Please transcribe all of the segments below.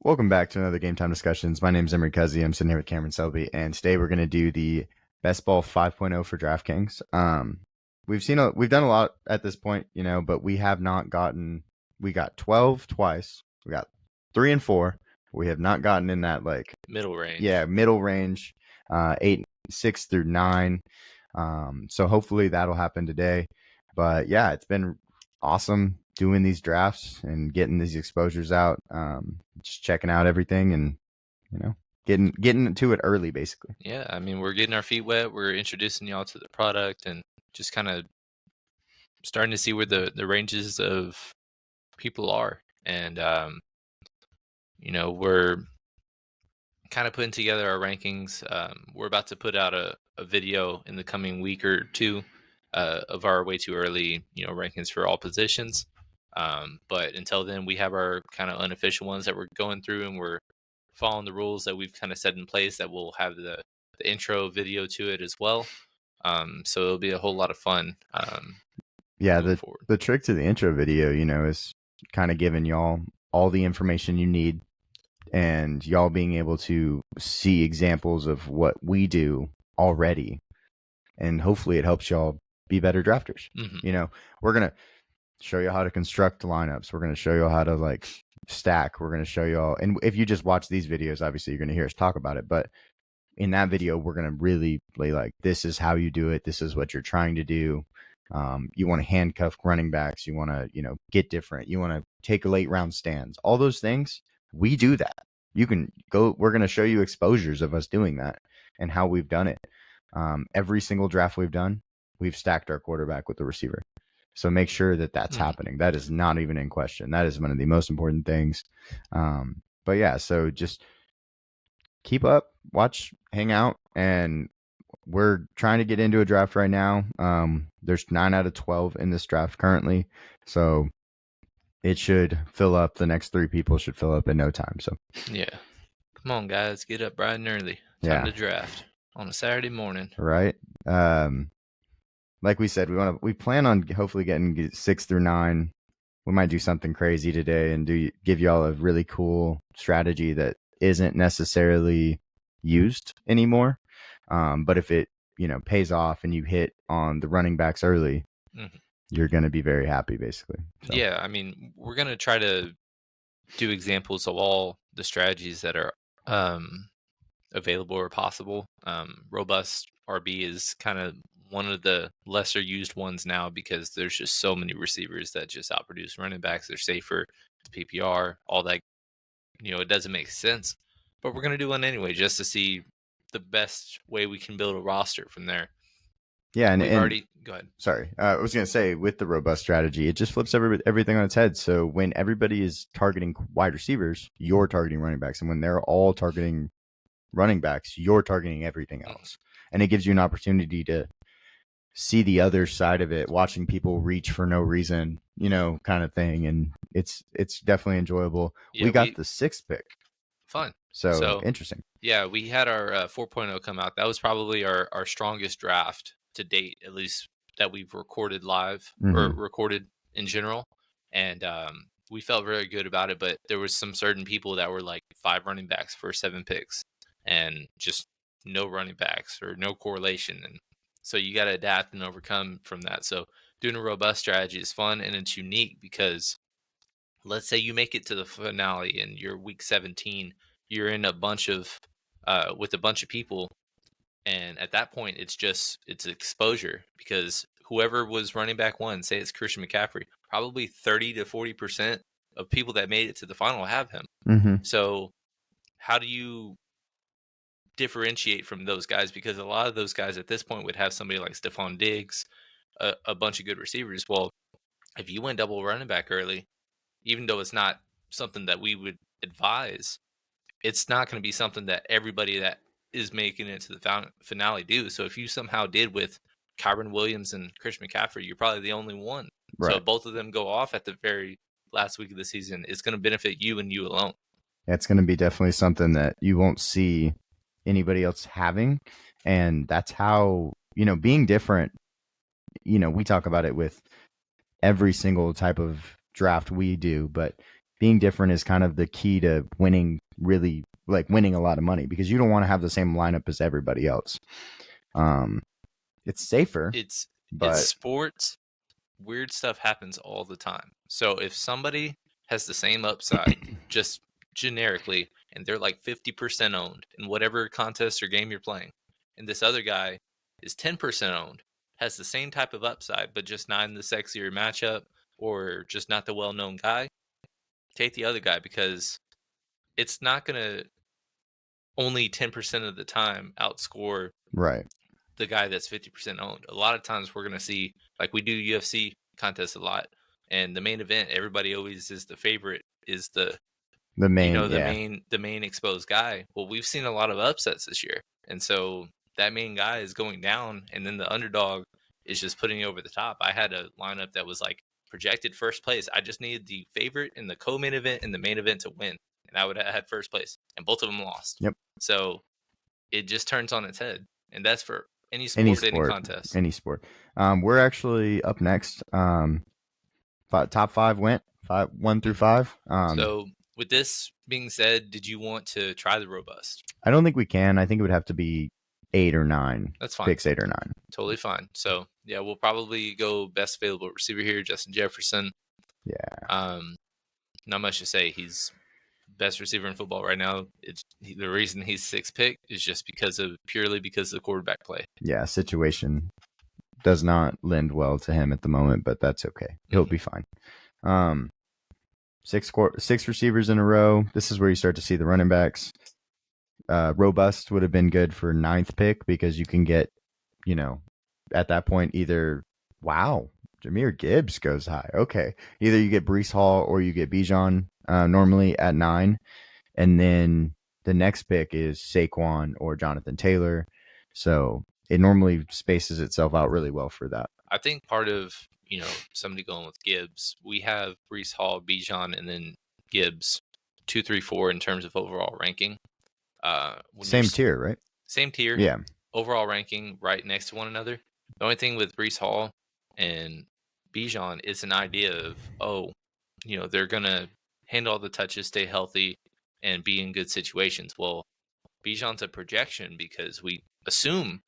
Welcome back to another Game Time Discussions. My name is Emery Cuzzy. I'm sitting here with Cameron Selby, and today we're going to do the Best Ball 5.0 for DraftKings. We've done a lot at this point, but we have not gotten. We got 12 twice. We got 3 and 4. We have not gotten in that middle range. Yeah, middle range. 8, 6 through 9. So hopefully that'll happen today. But yeah, it's been awesome doing these drafts and getting these exposures out, just checking out everything and getting to it early, basically. Yeah, I mean, we're getting our feet wet. We're introducing y'all to the product and just kind of starting to see where the ranges of people are. And we're kind of putting together our rankings. We're about to put out a video in the coming week or two of our way too early rankings for all positions. But until then, we have our kind of unofficial ones that we're going through, and we're following the rules that we've kind of set in place that will have the intro video to it as well. So it'll be a whole lot of fun. Yeah, the trick to the intro video, is kind of giving y'all all the information you need and y'all being able to see examples of what we do already. And hopefully it helps y'all be better drafters. Mm-hmm. We're going to show you how to construct lineups. We're going to show you how to stack. We're going to show you all. And if you just watch these videos, obviously you're going to hear us talk about it. But in that video, we're going to really play this is how you do it. This is what you're trying to do. You want to handcuff running backs. You want to, get different. You want to take late round stands. All those things, we do that. You can go. We're going to show you exposures of us doing that and how we've done it. Every single draft we've done, we've stacked our quarterback with the receiver. So make sure that that's happening. That is not even in question. That is one of the most important things. But yeah, so just keep up, watch, hang out, and we're trying to get into a draft right now. There's 9 out of 12 in this draft currently, so it should fill up. The next 3 people should fill up in no time. So yeah, come on, guys, get up bright and early. Time to draft on a Saturday morning, right? Like we said, we plan on hopefully getting 6 through 9. We might do something crazy today and give y'all a really cool strategy that isn't necessarily used anymore. But if it, pays off and you hit on the running backs early, you're going to be very happy, basically. So. Yeah, I mean, we're going to try to do examples of all the strategies that are available or possible. Robust RB is kind of one of the lesser used ones now because there's just so many receivers that just outproduce running backs. They're safer, the PPR, all that. It doesn't make sense, but we're going to do one anyway just to see the best way we can build a roster from there. Yeah, and go ahead. Sorry, I was going to say with the robust strategy, it just flips everything on its head. So when everybody is targeting wide receivers, you're targeting running backs, and when they're all targeting running backs, you're targeting everything else, and it gives you an opportunity to see the other side of it, watching people reach for no reason, kind of thing, and it's definitely enjoyable. Yeah, we got the 6th pick. Fun. So interesting. Yeah, we had our 4.0 come out. That was probably our strongest draft to date, at least that we've recorded live or recorded in general. And we felt very good about it, but there was some certain people that were 5 running backs for 7 picks and just no running backs or no correlation. And so you got to adapt and overcome from that. So doing a robust strategy is fun and it's unique because let's say you make it to the finale and you're week 17, you're in a bunch of with a bunch of people, and at that point it's exposure because whoever was running back 1, say it's Christian McCaffrey, probably 30 to 40% of people that made it to the final have him. So how do you differentiate from those guys? Because a lot of those guys at this point would have somebody like Stephon Diggs, a bunch of good receivers. Well, if you went double running back early, even though it's not something that we would advise, it's not going to be something that everybody that is making it to the finale do. So if you somehow did with Kyron Williams and Christian McCaffrey, you're probably the only one. Right. So if both of them go off at the very last week of the season, it's going to benefit you and you alone. Yeah, it's going to be definitely something that you won't see anybody else having. And that's how, being different, we talk about it with every single type of draft we do, but being different is kind of the key to winning, really like winning a lot of money, because you don't want to have the same lineup as everybody else. It's safer. It's but sports. Weird stuff happens all the time. So if somebody has the same upside, just generically, and they're like 50% owned in whatever contest or game you're playing, and this other guy is 10% owned, has the same type of upside, but just not in the sexier matchup or just not the well-known guy, take the other guy, because it's not going to only 10% of the time outscore right. the guy that's 50% owned. A lot of times we're going to see, like we do UFC contests a lot, and the main event, everybody always is the favorite, is the main, the main exposed guy. Well, we've seen a lot of upsets this year, and so that main guy is going down, and then the underdog is just putting you over the top. I had a lineup that was like projected first place. I just needed the favorite in the co-main event and the main event to win, and I would have had first place, and both of them lost. Yep. So it just turns on its head, and that's for any sport, any contest. Any sport. We're actually up next. Top 5 went 1 through 5. So with this being said, did you want to try the robust? I don't think we can. I think it would have to be 8 or 9. That's fine. Picks 8 or 9. Totally fine. So yeah, we'll probably go best available receiver here, Justin Jefferson. Yeah. Not much to say. He's best receiver in football right now. The reason he's 6th pick is just purely because of the quarterback play. Yeah, situation does not lend well to him at the moment, but that's okay. He'll be fine. 6 receivers in a row. This is where you start to see the running backs. Robust would have been good for 9th pick, because you can get, at that point, either, wow, Jahmyr Gibbs goes high. Okay. Either you get Breece Hall or you get Bijan normally at 9. And then the next pick is Saquon or Jonathan Taylor. So it normally spaces itself out really well for that. I think part of, somebody going with Gibbs, we have Breece Hall, Bijan, and then Gibbs 2, 3, 4 in terms of overall ranking. Same tier, right? Same tier. Yeah. Overall ranking right next to one another. The only thing with Breece Hall and Bijan is an idea of, they're going to handle all the touches, stay healthy, and be in good situations. Well, Bijan's a projection because we assume,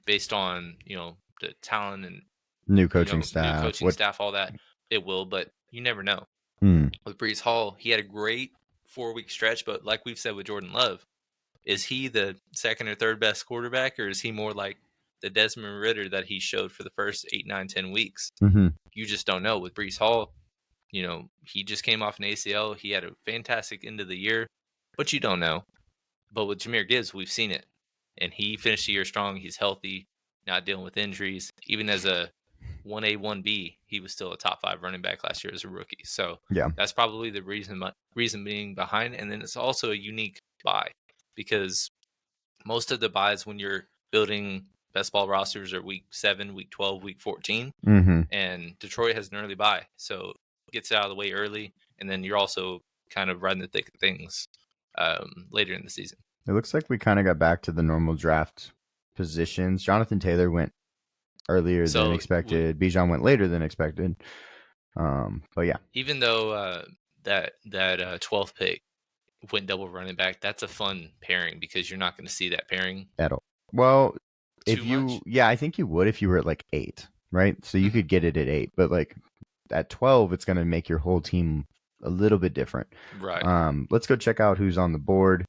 based on, the talent and new coaching staff, all that, it will, but you never know. With Breece Hall, he had a great 4-week stretch, but like we've said with Jordan Love, is he the second or third best quarterback, or is he more like the Desmond Ridder that he showed for the first 8, 9, 10 weeks? You just don't know. With Breece Hall, he just came off an ACL. He had a fantastic end of the year, but you don't know. But with Jahmyr Gibbs, we've seen it, and he finished the year strong. He's healthy, not dealing with injuries. Even as a 1A, 1B, he was still a top 5 running back last year as a rookie. So yeah, that's probably the reason being behind. And then it's also a unique buy, because most of the buys when you're building best ball rosters are week 7, week 12, week 14. And Detroit has an early buy, so it gets it out of the way early. And then you're also kind of riding the thick of things later in the season. It looks like we kind of got back to the normal draft positions. Jonathan Taylor went earlier than expected. Bijan went later than expected. But yeah, even though that 12th pick went double running back, that's a fun pairing, because you're not going to see that pairing at all. Well, I think you would if you were at like 8, right? So you could get it at 8, but like at 12, it's going to make your whole team a little bit different. Right. Let's go check out who's on the board.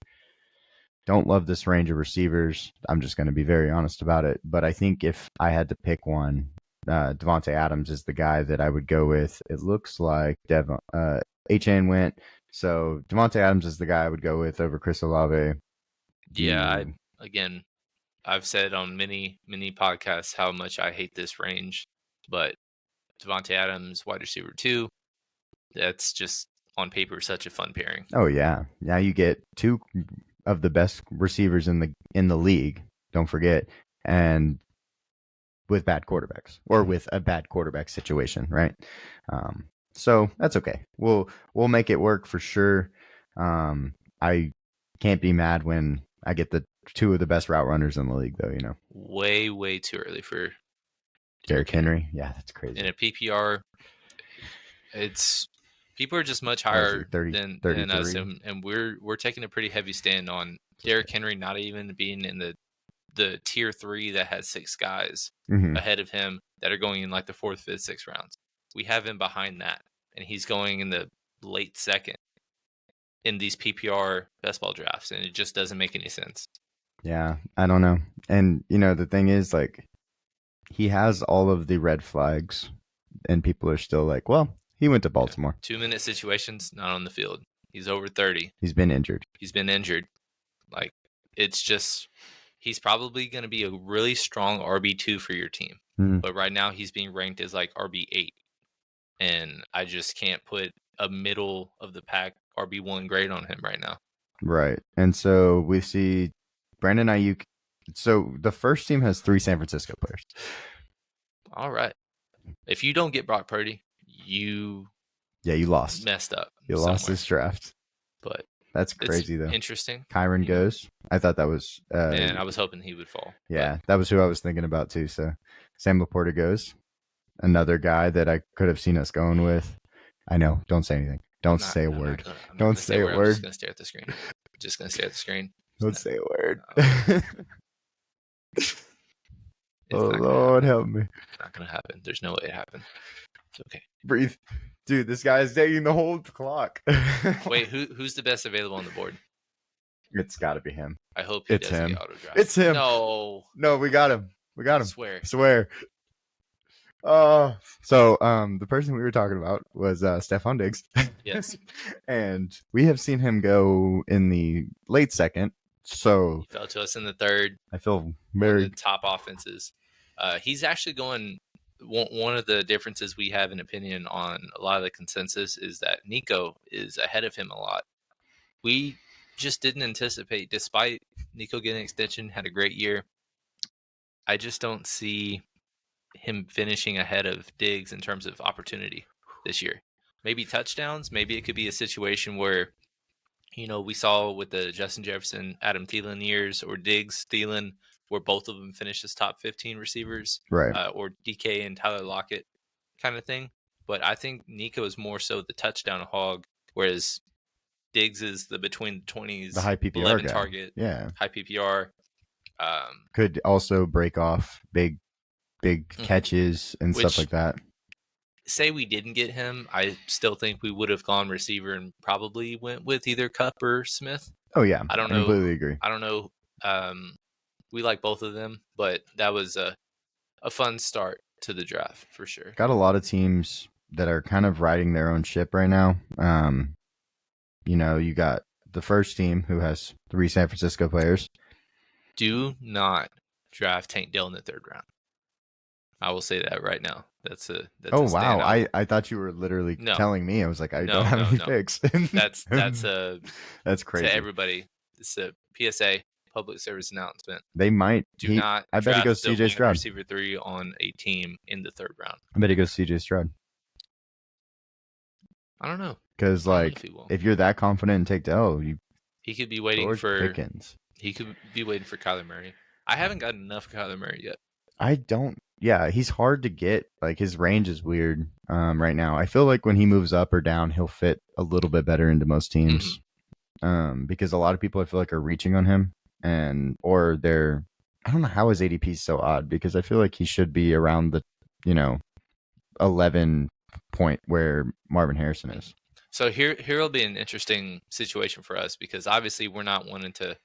Don't love this range of receivers. I'm just going to be very honest about it. But I think if I had to pick one, Davante Adams is the guy that I would go with. It looks like HN went. So Davante Adams is the guy I would go with over Chris Olave. Yeah, I've said on many podcasts how much I hate this range, but Davante Adams, wide receiver 2, that's just on paper such a fun pairing. Oh yeah, now you get 2 of the best receivers in the league. Don't forget, and with bad quarterbacks, or with a bad quarterback situation, right? So that's okay. We'll make it work for sure. I can't be mad when I get the 2 of the best route runners in the league, though. Way too early for Derrick Henry. Yeah, that's crazy. In a PPR, it's People are just much What is he, higher 30, than 33? us, and we're taking a pretty heavy stand on Derrick Henry not even being in the tier 3 that has 6 guys ahead of him that are going in like the 4th, 5th, 6th rounds. We have him behind that, and he's going in the late 2nd in these PPR best ball drafts, and it just doesn't make any sense. Yeah, I don't know. And, the thing is, like, he has all of the red flags, and people are still like, well, he went to Baltimore. 2-minute situations, not on the field. He's over 30. He's been injured. Like, it's just, he's probably going to be a really strong RB2 for your team. But right now he's being ranked as like RB8. And I just can't put a middle of the pack RB1 grade on him right now. Right. And so we see Brandon Ayuk. So the first team has 3 San Francisco players. All right. If you don't get Brock Purdy, you lost. Messed up. You lost this draft. But that's crazy, though. Interesting. Kyron goes. I thought that was. Man, I was hoping he would fall. Yeah, that was who I was thinking about, too. So Sam Laporta goes. Another guy that I could have seen us going with. I know. Don't say anything. Don't say a word. Don't say a word. I'm just going to stare at the screen. Don't say a word. Oh, Lord, help me. It's not going to happen. There's no way it happened. It's okay. Breathe. Dude, this guy is taking the whole clock. Wait, who's the best available on the board? It's got to be him. I hope it's him. It's him. No, we got him. Swear. So the person we were talking about was Stephon Diggs. Yes. And we have seen him go in the late 2nd. So he fell to us in the 3rd. I feel very top offenses. He's actually going. One of the differences we have in opinion on a lot of the consensus is that Nico is ahead of him a lot. We just didn't anticipate, despite Nico getting an extension, had a great year. I just don't see him finishing ahead of Diggs in terms of opportunity this year. Maybe touchdowns. Maybe it could be a situation where, we saw with the Justin Jefferson, Adam Thielen years, or Diggs, Thielen, where both of them finished as top 15 receivers, right? Or DK and Tyler Lockett kind of thing. But I think Nico is more so the touchdown hog, whereas Diggs is the between the 20s, the high PPR 11 guy. Target, high PPR. Could also break off big catches and stuff like that. Say we didn't get him, I still think we would have gone receiver and probably went with either Kupp or Smith. Oh yeah, I don't know. Completely agree. I don't know. We like both of them, but that was a fun start to the draft for sure. Got a lot of teams that are kind of riding their own ship right now. You got the first team who has 3 San Francisco players. Do not draft Tank Dell in the 3rd round. I will say that right now. That's wow! I thought you were literally telling me. I was like, I don't have any picks. That's crazy to everybody. It's a PSA, public service announcement. They might do not. I bet he goes CJ Stroud, receiver 3 on a team in the 3rd round. I bet he goes CJ Stroud. I don't know, because if you're that confident in Tank Dell, he could be waiting for Pickens. He could be waiting for Kyler Murray. I haven't gotten enough Kyler Murray yet. I don't. Yeah, he's hard to get. Like, his range is weird right now. I feel like when he moves up or down, he'll fit a little bit better into most teams. Because a lot of people, I feel like, are reaching on him, or they're. I don't know how his ADP is so odd, because I feel like he should be around the 11 point where Marvin Harrison is. So here will be an interesting situation for us, because obviously we're not wanting to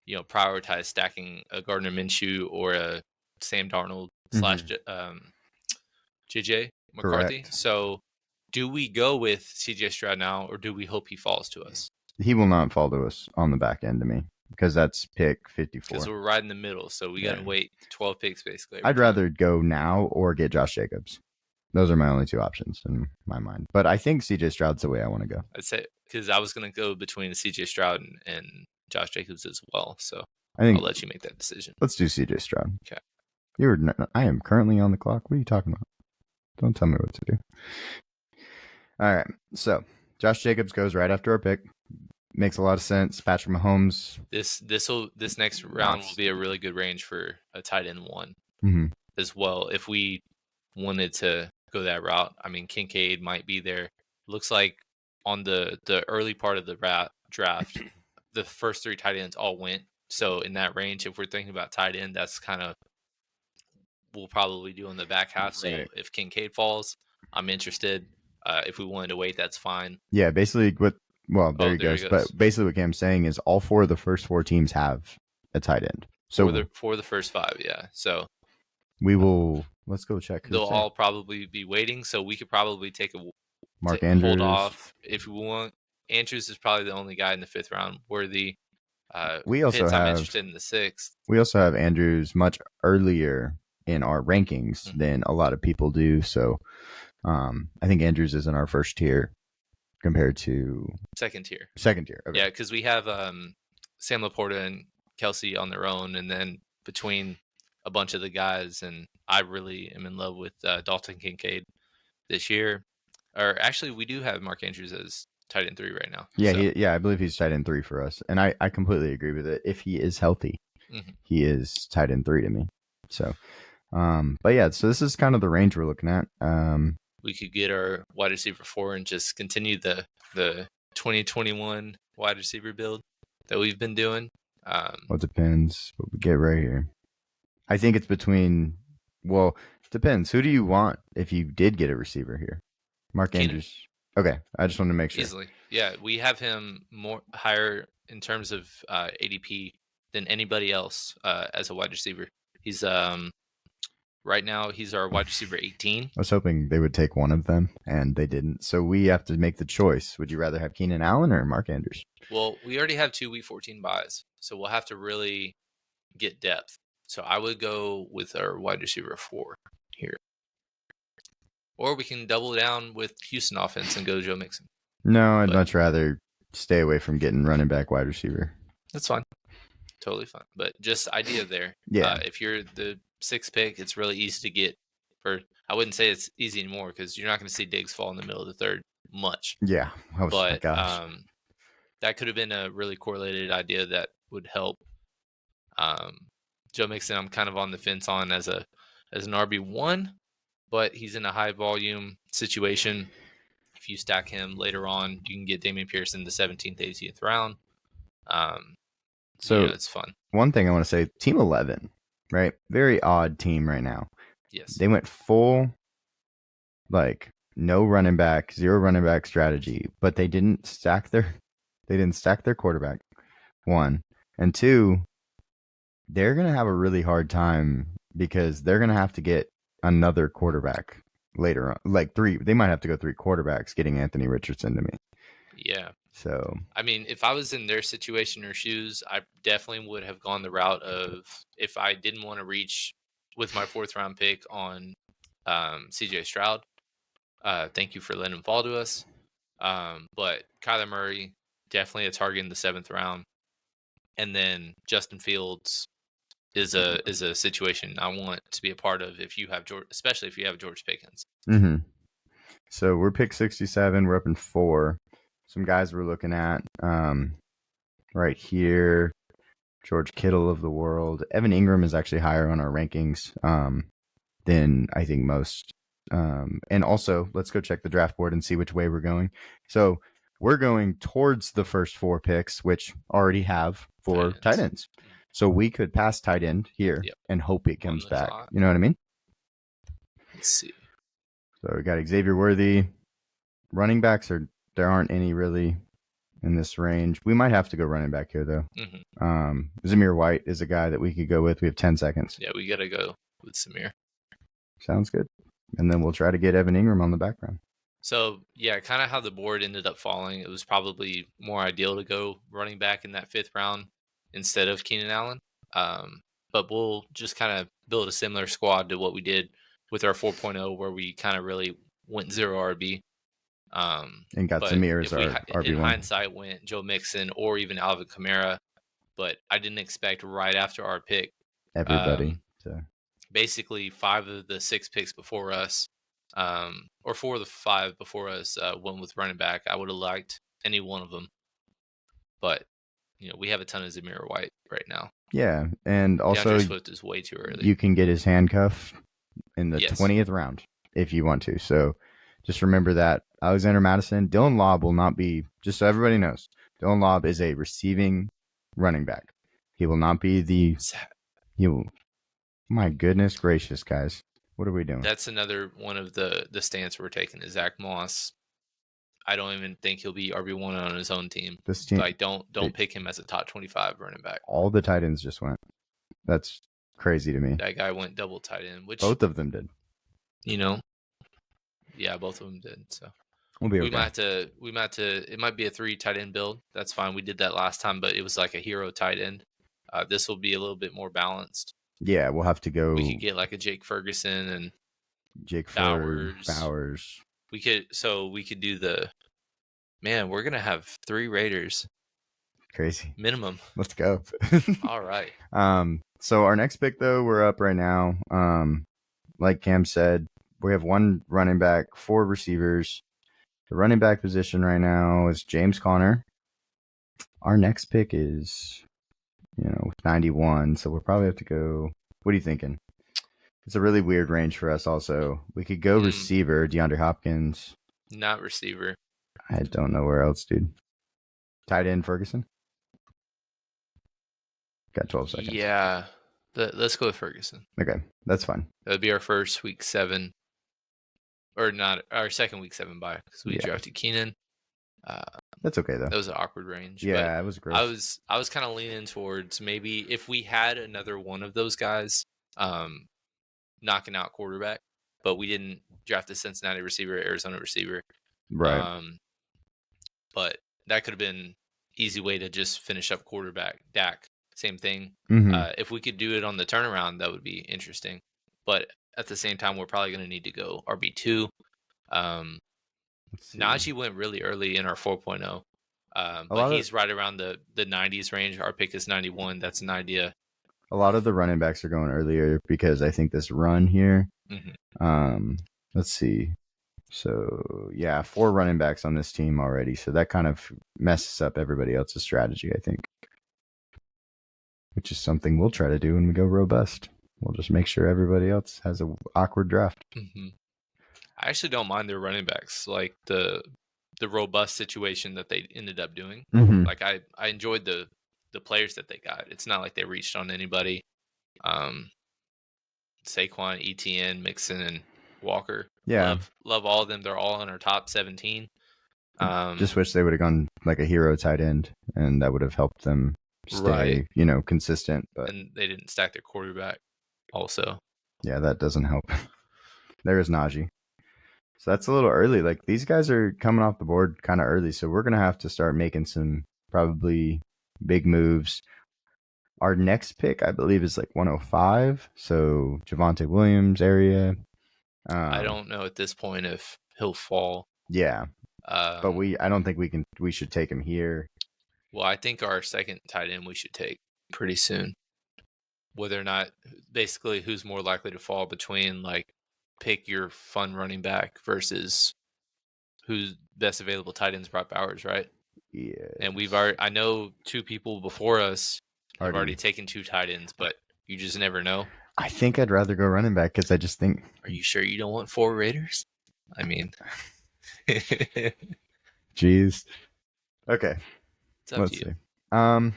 prioritize stacking a Gardner Minshew or a Sam Darnold / JJ McCarthy. Correct. So do we go with CJ Stroud now, or do we hope he falls to us? He will not fall to us on the back end to me, because that's pick 54. Because we're right in the middle, so we got to wait 12 picks basically. I'd rather go now or get Josh Jacobs. Those are my only 2 options in my mind. But I think CJ Stroud's the way I want to go. I'd say, because I was going to go between CJ Stroud and Josh Jacobs as well. So I'll let you make that decision. Let's do CJ Stroud. Okay. I am currently on the clock. What are you talking about? Don't tell me what to do. All right. So Josh Jacobs goes right after our pick. Makes a lot of sense. Patrick Mahomes. This next round will be a really good range for a tight end 1 as well. If we wanted to go that route, I mean, Kincaid might be there. Looks like on the early part of the draft, the first 3 tight ends all went. So in that range, if we're thinking about tight end, that's kind of we'll probably do in the back half. So Right. if Kincaid falls, I'm interested. If we wanted to wait, that's fine. Yeah, basically there Oh, he there he goes. goes. But basically what Cam's saying is all 4 of the first 4 teams have a tight end. So For the first 5, yeah. So we will let's go check they'll who's there. all probably be waiting. So we could probably take a Mark hold Andrews. off if we want. Andrews is probably the only guy in the 5th round worthy. We also Pitts, I'm have interested in the 6th. we also have Andrews much earlier in our rankings than a lot of people do. So I think Andrews is in our first tier compared to second tier. Okay. Yeah, because we have Sam Laporta and Kelsey on their own, and then between a bunch of the guys, and I really am in love with Dalton Kincaid this year. Or actually, we do have Mark Andrews as tight end 3 right now. Yeah, so. I believe he's tight end 3 for us, and I completely agree with it. If he is healthy, he is tight end 3 to me. So, but yeah, so this is kind of the range we're looking at. We could get our wide receiver 4 and just continue the 2021 wide receiver build that we've been doing. Well, it depends what we get right here. I think it's between. Well, it depends. Who do you want if you did get a receiver here? Mark Keenan. Andrews. Okay, I just wanted to make sure. Easily, yeah, we have him more higher in terms of ADP than anybody else as a wide receiver. He's right now he's our wide receiver 18. I was hoping they would take one of them, and they didn't. So we have to make the choice. Would you rather have Keenan Allen or Mark Andrews? Well, we already have 2 week 14 buys, so we'll have to really get depth. So I would go with our wide receiver 4 here. Or we can double down with Houston offense and go Joe Mixon. No, I'd much rather stay away from getting running back wide receiver. That's fine. Totally fine. But just idea there. Yeah. If you're the 6th pick, it's really easy to get. Or I wouldn't say it's easy anymore because you're not going to see Diggs fall in the middle of the 3rd much. Yeah. Oh, but my gosh. That could have been a really correlated idea that would help. Joe Mixon, I'm kind of on the fence on as an RB1, but he's in a high volume situation. If you stack him later on, you can get Damian Pierce in the 17th, 18th round. So it's fun. One thing I want to say, Team 11, right? Very odd team right now. Yes. They went full, no running back, 0 running back strategy, but they didn't stack their quarterback. 1 and 2. They're gonna have a really hard time because they're gonna have to get another quarterback later on. 3, they might have to go 3 quarterbacks getting Anthony Richardson to me. Yeah. So I mean, if I was in their situation or shoes, I definitely would have gone the route of if I didn't want to reach with my 4th round pick on CJ Stroud. Thank you for letting him fall to us. But Kyler Murray, definitely a target in the 7th round. And then Justin Fields is a situation I want to be a part of if you have especially if you have George Pickens. Mm-hmm. So we're pick 67. We're up in 4. Some guys we're looking at right here. George Kittle of the world. Evan Ingram is actually higher on our rankings than I think most. And also, let's go check the draft board and see which way we're going. So we're going towards the first 4 picks, which already have 4 tight ends. So we could pass tight end here and hope it comes back. You know what I mean? Let's see. So we got Xavier Worthy. Running backs there aren't any really in this range. We might have to go running back here though. Zamir White is a guy that we could go with. We have 10 seconds. Yeah, we gotta go with Zamir. Sounds good. And then we'll try to get Evan Ingram on the background. So yeah, kind of how the board ended up falling. It was probably more ideal to go running back in that 5th round instead of Keenan Allen. But we'll just kind of build a similar squad to what we did with our 4.0, where we kind of really went 0 RB. And got Zamir as our RB1. In hindsight, went Joe Mixon or even Alvin Kamara, but I didn't expect right after our pick everybody. Basically, 5 of the 6 picks before us, or 4 of the 5 before us, went with running back. I would have liked any one of them, but we have a ton of Zamir White right now. Yeah, and also DeAndre Swift is way too early. You can get his handcuff in the 20th round if you want to. So Just remember that Alexander Madison, Dylan Lobb will not be, just so everybody knows, Dylan Lobb is a receiving running back. He will not be he will, my goodness gracious, guys. What are we doing? That's another one of the stance we're taking is Zach Moss. I don't even think he'll be RB1 on his own team. This team, like, don't pick him as a top 25 running back. All the tight ends just went. That's crazy to me. That guy went double tight end, which both of them did. Yeah, both of them did. So we'll be okay. We might have to. It might be a 3 tight end build. That's fine. We did that last time, but it was like a hero tight end. This will be a little bit more balanced. Yeah, we'll have to go. We could get like a Jake Ferguson and Jake Bowers. We could do the. Man, we're gonna have 3 Raiders. Crazy. Minimum. Let's go. All right. So our next pick though, we're up right now. Like Cam said, we have 1 running back, 4 receivers. The running back position right now is James Conner. Our next pick is, 91. So we'll probably have to go. What are you thinking? It's a really weird range for us also. We could go receiver, DeAndre Hopkins. Not receiver. I don't know where else, dude. Tight end Ferguson. Got 12 seconds. Yeah. Let's go with Ferguson. Okay, that's fine. That would be our first week 7. Or not our second week 7 bye because we drafted Keenan. That's okay though. That was an awkward range. Yeah, it was gross. I was kind of leaning towards maybe if we had another one of those guys, knocking out quarterback, but we didn't draft a Cincinnati receiver, Arizona receiver, right? But that could have been easy way to just finish up quarterback. Dak, same thing. Mm-hmm. If we could do it on the turnaround, that would be interesting. But at the same time, we're probably going to need to go RB2. Najee went really early in our 4.0, but he's right around the 90s range. Our pick is 91. That's an idea. A lot of the running backs are going earlier because I think this run here. Mm-hmm. Let's see. So, 4 running backs on this team already. So that kind of messes up everybody else's strategy, I think. Which is something we'll try to do when we go robust. We'll just make sure everybody else has an awkward draft. Mm-hmm. I actually don't mind their running backs, like the robust situation that they ended up doing. Mm-hmm. Like I enjoyed the players that they got. It's not like they reached on anybody. Saquon, Etienne, Mixon, and Walker. Yeah, love all of them. They're all in our top 17. Just wish they would have gone like a hero tight end, and that would have helped them stay, consistent. But and they didn't stack their quarterback. Also, yeah, that doesn't help. There is Najee. So that's a little early. Like these guys are coming off the board kind of early, so we're gonna have to start making some probably big moves. Our next pick, I believe, is like 105. So Javonte Williams area. I don't know at this point if he'll fall. Yeah, but I don't think we should take him here. Well, I think our second tight end we should take pretty soon. Whether or not, basically, who's more likely to fall between like pick your fun running back versus who's best available tight ends, Brock Bowers, right? Yeah. And I know 2 people before us have already taken 2 tight ends, but you just never know. I think I'd rather go running back because I just think. Are you sure you don't want 4 Raiders? I mean, jeez. Okay. It's up to you. See.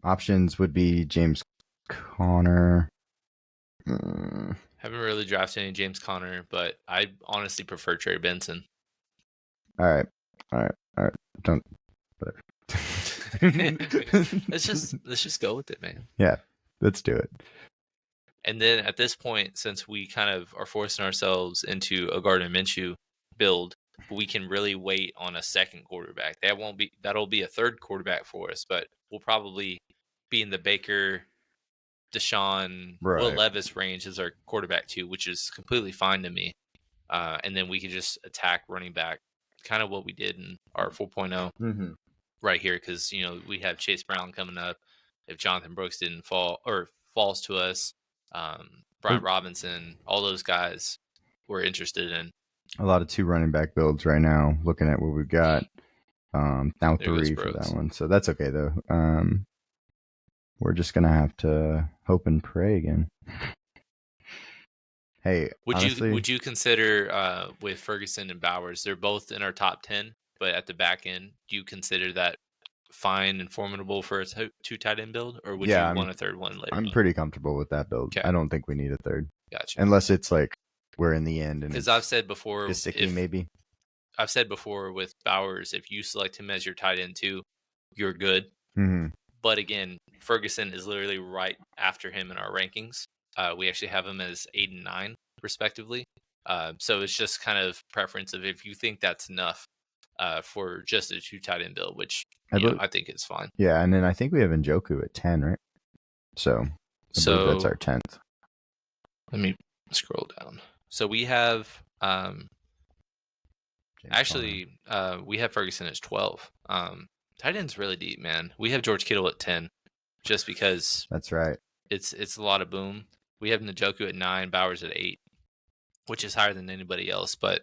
Options would be James Conner. Haven't really drafted any James Conner, but I honestly prefer Trey Benson. All right. Don't. Whatever. let's just go with it, man. Yeah, let's do it. And then at this point, since we kind of are forcing ourselves into a Gardner Minshew build, we can really wait on a second quarterback. That'll be a third quarterback for us, but we'll probably be in the Baker, Deshaun, Will Levis range as our quarterback too, which is completely fine to me. And then we can just attack running back, kind of what we did in our 4.0 right here, because we have Chase Brown coming up. If Jonathan Brooks didn't falls to us, Brian Robinson, all those guys we're interested in. A lot of 2 running back builds right now. Looking at what we've got, now 3 for that one, so that's okay though. We're just gonna have to hope and pray again. Hey, honestly, would you consider with Ferguson and Bowers, they're both in our top 10, but at the back end, do you consider that fine and formidable for a two tight end build, or would yeah, you want a third one later I'm on? pretty comfortable with that build. Okay, I don't think we need a third, gotcha. unless it's like we're in the end and Because it's I've said before, Gesicki maybe. I've said before with Bowers, if you select him as your tight end too, you're good. Mm-hmm. But again, Ferguson is literally right after him in our rankings. We actually have him as 8 and 9, respectively. So it's just kind of preference of if you think that's enough for just a two tight end build, which I think is fine. Yeah, and then I think we have Njoku at 10, right? So I believe that's our 10th. Let me scroll down. So we have we have Ferguson as 12. Tight end's really deep, man. We have George Kittle at 10, just because that's right. It's a lot of boom. We have Njoku at 9, Bowers at 8, which is higher than anybody else. But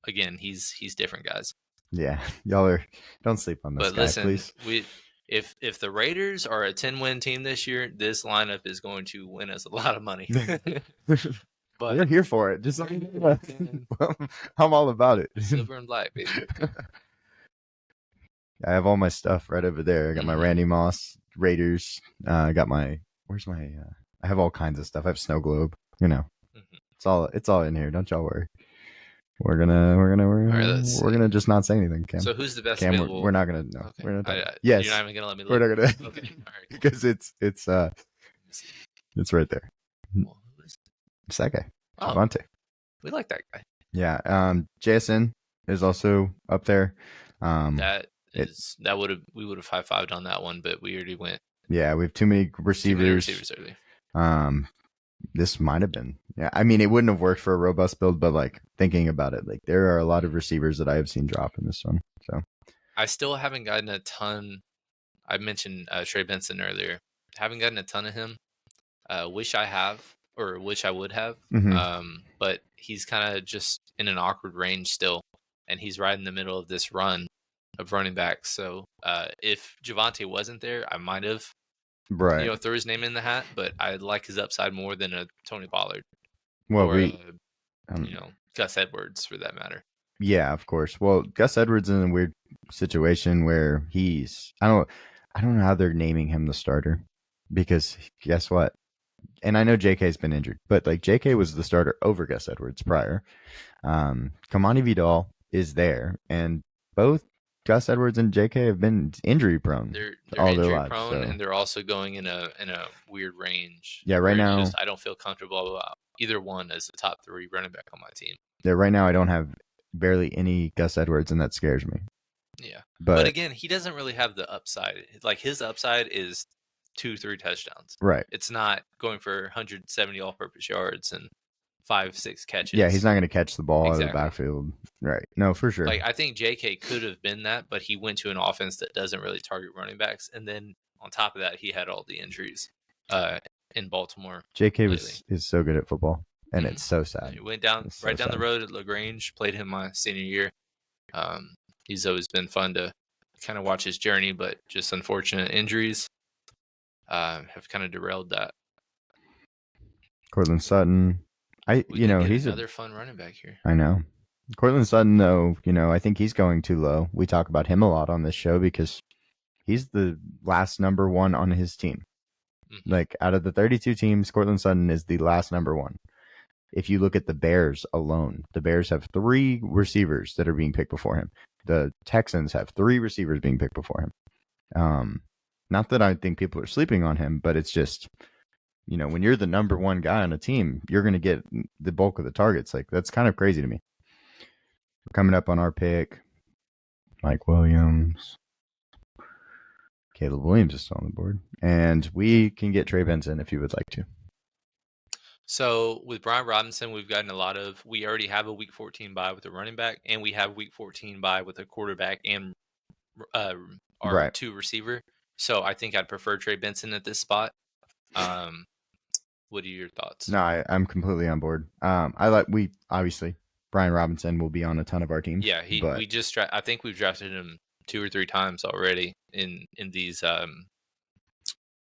again, he's different, guys. Yeah, y'all don't sleep on this but guy, listen, please. If the Raiders are a 10-win team this year, this lineup is going to win us a lot of money. But we're here for it. Just like I'm all about it. Silver and black, baby. I have all my stuff right over there. I got my Randy Moss Raiders. I got my I have all kinds of stuff. I have Snow Globe. It's all in here. Don't y'all worry. We're gonna just not say anything, Cam. So who's the best Cam, available? we're not gonna know. Okay. We're not. Yes, you're not even gonna let me look. We're not gonna. Okay, all right, cool. Because it's right there. Well, it's that guy, oh, Javante. We like that guy. Yeah. JSN is also up there. We would have high-fived on that one, but we already went. Yeah, we have too many receivers. Early. This might have been. Yeah, I mean, it wouldn't have worked for a robust build, but like thinking about it, like there are a lot of receivers that I have seen drop in this one. So I still haven't gotten a ton. I mentioned Trey Benson earlier. Haven't gotten a ton of him. Wish I would have. But he's kind of just in an awkward range still, and he's right in the middle of this run of running backs. So if Javante wasn't there, I might have, threw his name in the hat. But I like his upside more than a Tony Pollard, or Gus Edwards for that matter. Yeah, of course. Well, Gus Edwards is in a weird situation where I don't know how they're naming him the starter, because guess what? And I know JK's been injured, but like JK was the starter over Gus Edwards prior. Kamani Vidal is there, and both Gus Edwards and JK have been injury prone. They're all injury their lives, prone, and they're also going in a weird range. Yeah, right now I don't feel comfortable about either one as the top 3 running back on my team. Yeah, right now I don't have barely any Gus Edwards, and that scares me. Yeah, but again, he doesn't really have the upside. Like his upside is 2-3 touchdowns. Right. It's not going for 170 all-purpose yards and 5-6 catches. Yeah, he's not going to catch the ball out of the backfield. Right. No, for sure. Like I think JK could have been that, but he went to an offense that doesn't really target running backs, and then on top of that, he had all the injuries in Baltimore. JK is so good at football, and it's so sad. He went down the road at LaGrange, played him my senior year. He's always been fun to kind of watch his journey, but just unfortunate injuries have kind of derailed that. Cortland Sutton, he's another fun running back here. I know. Cortland Sutton, though, I think he's going too low. We talk about him a lot on this show because he's the last number 1 on his team. Mm-hmm. Like out of the 32 teams, Cortland Sutton is the last number 1. If you look at the Bears alone, the Bears have 3 receivers that are being picked before him. The Texans have 3 receivers being picked before him. Not that I think people are sleeping on him, but it's just, when you're the number 1 guy on a team, you're going to get the bulk of the targets. Like, that's kind of crazy to me. We're coming up on our pick. Mike Williams. Caleb Williams is still on the board. And we can get Trey Benson if you would like to. So with Brian Robinson, we already have a week 14 bye with a running back, and we have week 14 bye with a quarterback and our 2 receiver. So I think I'd prefer Trey Benson at this spot. What are your thoughts? No, I'm completely on board. Obviously Brian Robinson will be on a ton of our teams. Yeah, I think we've drafted him 2 or 3 times already in these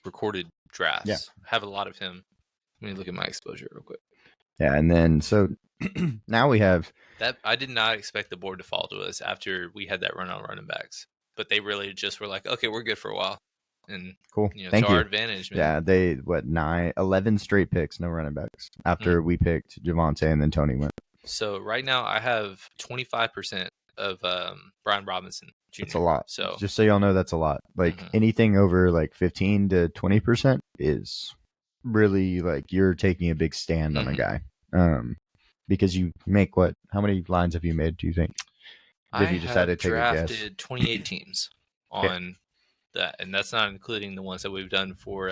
recorded drafts. Yeah. I have a lot of him. Let me look at my exposure real quick. Yeah, and then so now we have that. I did not expect the board to fall to us after we had that run on running backs, but they really just were like, okay, we're good for a while, and cool. you know, Thank to our you. advantage, man. Yeah, they 11 straight picks, no running backs after we picked Javonte and then Tony went. So right now I have 25% of Brian Robinson Jr. That's a lot. So just so y'all know, that's a lot. Like anything over like 15 to 20% is really like you're taking a big stand on a guy. Because you make what? How many lines have you made? Do you think? If you just had to take a guess, drafted 28 teams on that, and that's not including the ones that we've done for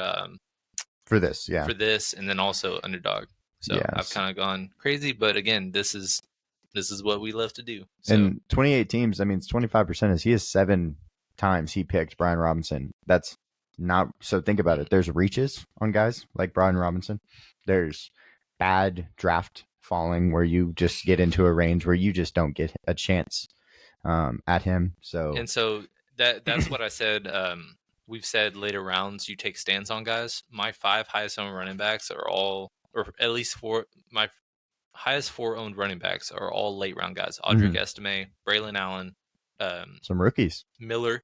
this, yeah, for this, and then also Underdog. So yes. I've kind of gone crazy, but again, this is what we love to do. So. And 28 teams, I mean, it's 25%. He has 7 times he picked Brian Robinson. That's not so. Think about it. There's reaches on guys like Brian Robinson. There's bad draft falling where you just get into a range where you just don't get a chance at him. So that's what I said. We've said later rounds you take stands on guys. My 5 highest owned running backs are all, or at least 4. My highest 4 owned running backs are all late round guys. Audric Estime, Braylon Allen, some rookies, Miller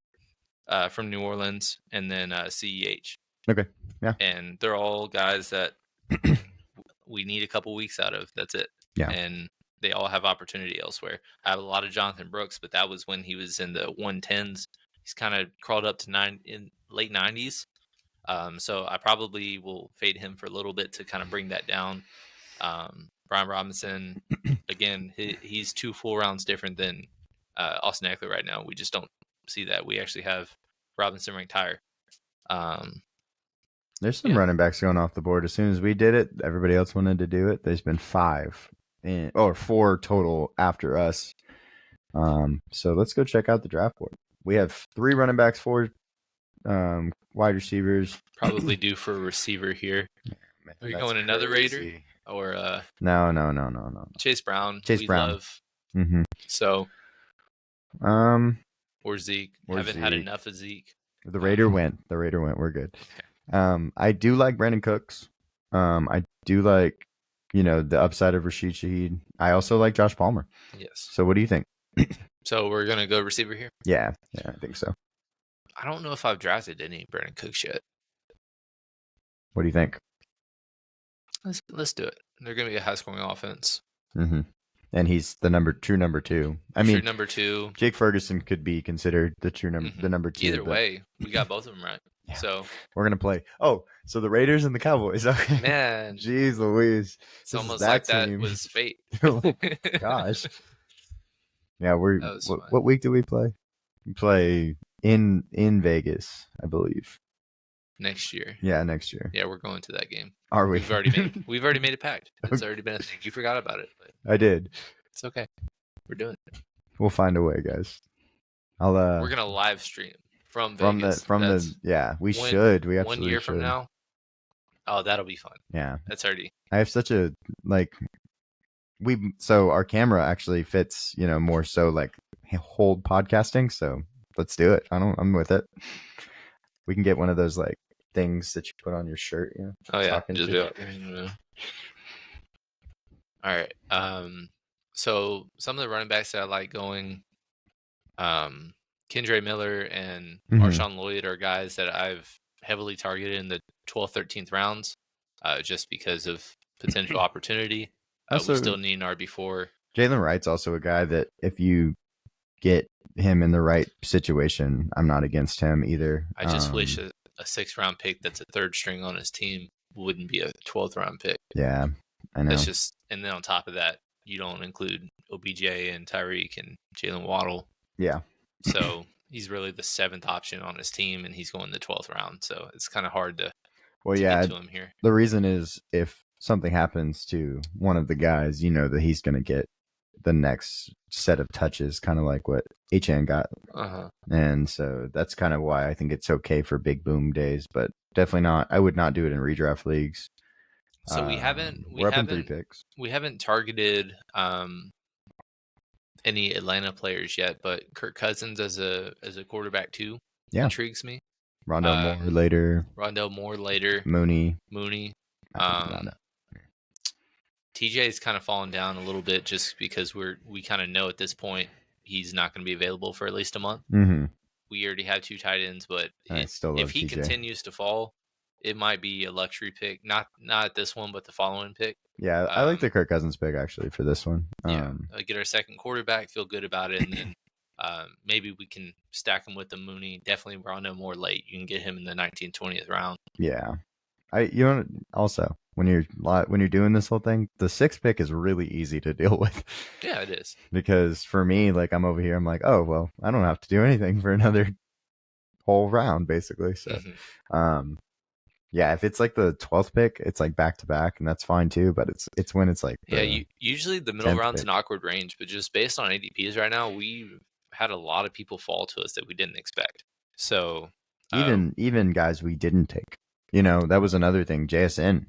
from New Orleans, and then CEH. Okay, yeah, and they're all guys that we need a couple weeks out of. That's it. Yeah, and they all have opportunity elsewhere. I have a lot of Jonathan Brooks, but that was when he was in the 110s. He's kind of crawled up to in late 90s. So I probably will fade him for a little bit to kind of bring that down. Brian Robinson, again, he's 2 full rounds different than Austin Eckler right now. We just don't see that. We actually have Robinson ranked higher. There's some running backs going off the board. As soon as we did it, everybody else wanted to do it. There's been 5 or 4 total after us. So let's go check out the draft board. We have 3 running backs, 4 wide receivers. Probably due for a receiver here. Man, are you going another Raider or No. Chase Brown? Chase Brown. Love. So or Zeke. Haven't had enough of Zeke. The Raider went. We're good. Okay. I do like Brandon Cooks. I do like, the upside of Rashid Shaheed. I also like Josh Palmer. Yes. So what do you think? So we're gonna go receiver here. Yeah, I think so. I don't know if I've drafted any Brandon Cooks yet. What do you think? Let's do it. They're gonna be a high scoring offense. And he's the true number 2. True number 2. Jake Ferguson could be considered the true number, the number 2. Either way, we got both of them right. Yeah. So we're gonna play. Oh, so the Raiders and the Cowboys. Okay. Man, jeez Louise, it's almost like that was fate. Gosh. Yeah, what week do we play? We play in Vegas, I believe. Next year. Yeah, next year. Yeah, we're going to that game. Are we? We've already made a pact. It's already been a thing. You forgot about it. But I did. It's okay. We're doing it. We'll find a way, guys. We're gonna live stream from Vegas. We should. We absolutely 1 year from now. Oh, that'll be fun. Yeah. That's already. I have such a so our camera actually fits, more so like hold podcasting. So let's do it. I'm with it. We can get one of those like things that you put on your shirt. Oh yeah. Just do it. All right. So some of the running backs that I like going, Kendre Miller and Marshawn Lloyd are guys that I've heavily targeted in the 12th, 13th rounds, just because of potential opportunity. We still need an RB4. Jalen Wright's also a guy that if you get him in the right situation, I'm not against him either. I just wish a 6th round pick that's a 3rd string on his team wouldn't be a 12th round pick. Yeah, I know. It's just, and then on top of that, you don't include OBJ and Tyreek and Jalen Waddle. Yeah. So he's really the 7th option on his team, and he's going the 12th round. So it's kind of hard to get to him here. The reason is if something happens to one of the guys, that he's going to get the next set of touches, kind of like what HN got. And so that's kind of why I think it's okay for big boom days, but definitely not. I would not do it in redraft leagues. So we haven't 3 picks. We haven't targeted any Atlanta players yet, but Kirk Cousins as a quarterback too intrigues me. Rondell Moore later. Mooney. TJ's kind of fallen down a little bit just because we kind of know at this point he's not going to be available for at least a month. Mm-hmm. We already have 2 tight ends, but I still if love he TJ. continues to fall, it might be a luxury pick. Not this one, but the following pick. Yeah, I like the Kirk Cousins pick actually for this one. Get our second quarterback, feel good about it, and then maybe we can stack him with the Mooney. Definitely Rondo more late. You can get him in the 19th, 20th round. Yeah, also when you're doing this whole thing, the 6th pick is really easy to deal with. Yeah, it is. Because for me, like I'm over here, I'm like, oh well, I don't have to do anything for another whole round basically. So, yeah, if it's like the 12th pick, it's like back to back, and that's fine too. But it's when it's like usually the middle round's an awkward range, but just based on ADPs right now, we've had a lot of people fall to us that we didn't expect. So even guys we didn't take, that was another thing. JSN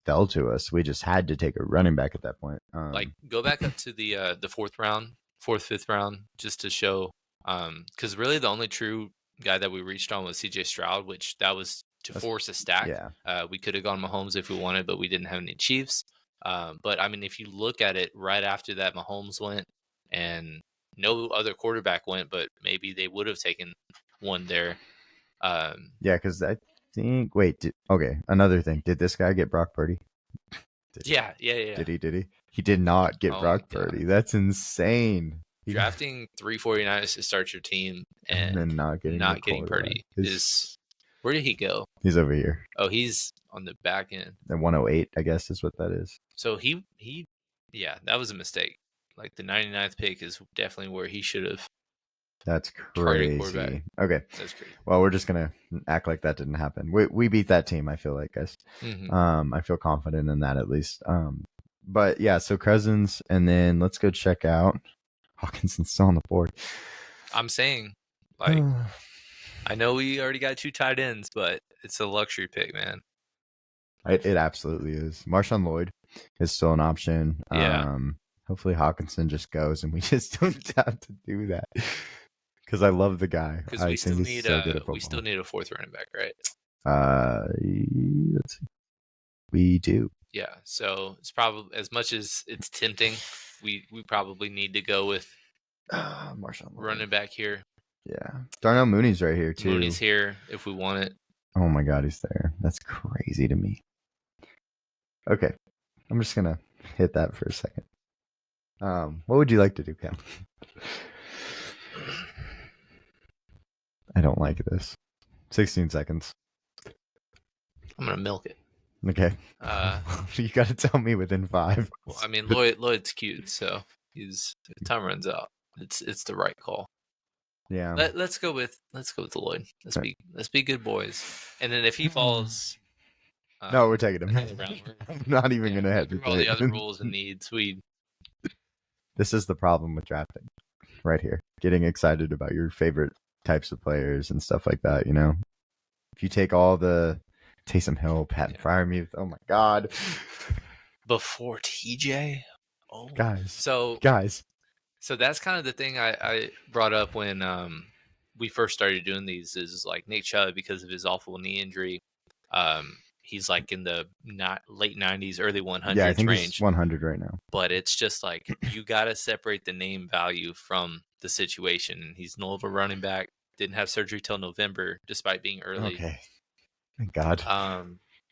fell to us. We just had to take a running back at that point. Like go back up to the 4th round, 4th, 5th round, just to show. Because really the only true guy that we reached on was CJ Stroud, which that was to force a stack. Yeah. We could have gone Mahomes if we wanted, but we didn't have any Chiefs. But I mean, if you look at it, right after that, Mahomes went, and no other quarterback went, but maybe they would have taken one there. Yeah, because I think. Wait. Okay. Another thing. Did this guy get Brock Purdy? Yeah. Did he? He did not get Brock Purdy. That's insane. Drafting 349ers to start your team and then not getting Purdy is. Where did he go? He's over here. Oh, he's on the back end. The 108, I guess, is what that is. So yeah, that was a mistake. Like the 99th pick is definitely where he should have. That's crazy. Okay. That's crazy. Well, we're just gonna act like that didn't happen. We beat that team, I feel like, guys. I feel confident in that at least. But yeah, so Cousins, and then let's go check out Hawkinson's still on the board. I'm saying, like, I know we already got 2 tight ends, but it's a luxury pick, man. It absolutely is. Marshawn Lloyd is still an option. Yeah. Hopefully Hawkinson just goes and we just don't have to do that. Because I love the guy. Because we still need a 4th running back, right? Let's see. We do. Yeah. So it's probably, as much as it's tempting, we probably need to go with Marshawn Lloyd. Running back here. Yeah. Darnell Mooney's right here too. Mooney's here if we want it. Oh my God, he's there. That's crazy to me. Okay. I'm just gonna hit that for a second. What would you like to do, Cam? I don't like this. 16 seconds. I'm gonna milk it. Okay. You got to tell me within 5. Well, I mean, Lloyd's cute, so time runs out. It's the right call. Yeah. Let's go with Lloyd. Let's be good boys. And then if he falls, no, we're taking him. I'm not even gonna hesitate. All the other rules and needs. This is the problem with drafting, right here. Getting excited about your favorite types of players and stuff like that. If you take all the Taysom Hill, Pat Freiermuth, oh my God. Before TJ, guys. So that's kind of the thing I brought up when we first started doing these, is like Nick Chubb, because of his awful knee injury. He's like in the late 90s, early 100s yeah, I think range. He's 100 right now. But it's just like you got to separate the name value from the situation. He's no over running back. Didn't have surgery till November, despite being early. Okay. Thank God.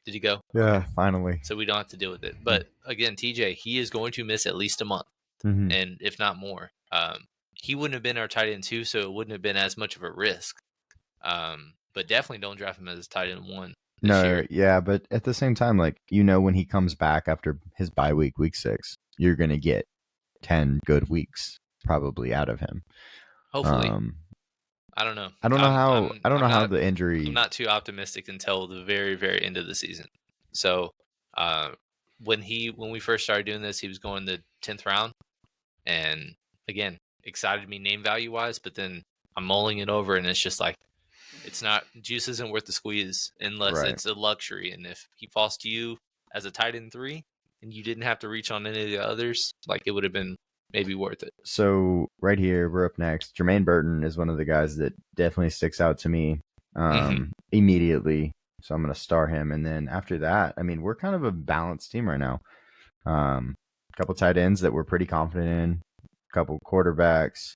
Did he go? Yeah, finally. So we don't have to deal with it. But again, TJ, he is going to miss at least a month, and if not more. He wouldn't have been our tight end 2, so it wouldn't have been as much of a risk. But definitely don't draft him as tight end 1. Year. Yeah, but at the same time, like, when he comes back after his bye week, week 6, you're gonna get 10 good weeks probably out of him. Hopefully. I don't know. I don't know how the injury. I'm not too optimistic until the very, very end of the season. So, when we first started doing this, he was going the 10th round, and again, excited me name value wise, but then I'm mulling it over, and it's just like, juice isn't worth the squeeze unless it's a luxury. And if he falls to you as a tight end 3 and you didn't have to reach on any of the others, like, it would have been maybe worth it. So right here, we're up next. Jermaine Burton is one of the guys that definitely sticks out to me immediately. So I'm going to star him. And then after that, I mean, we're kind of a balanced team right now. couple tight ends that we're pretty confident in, a couple quarterbacks.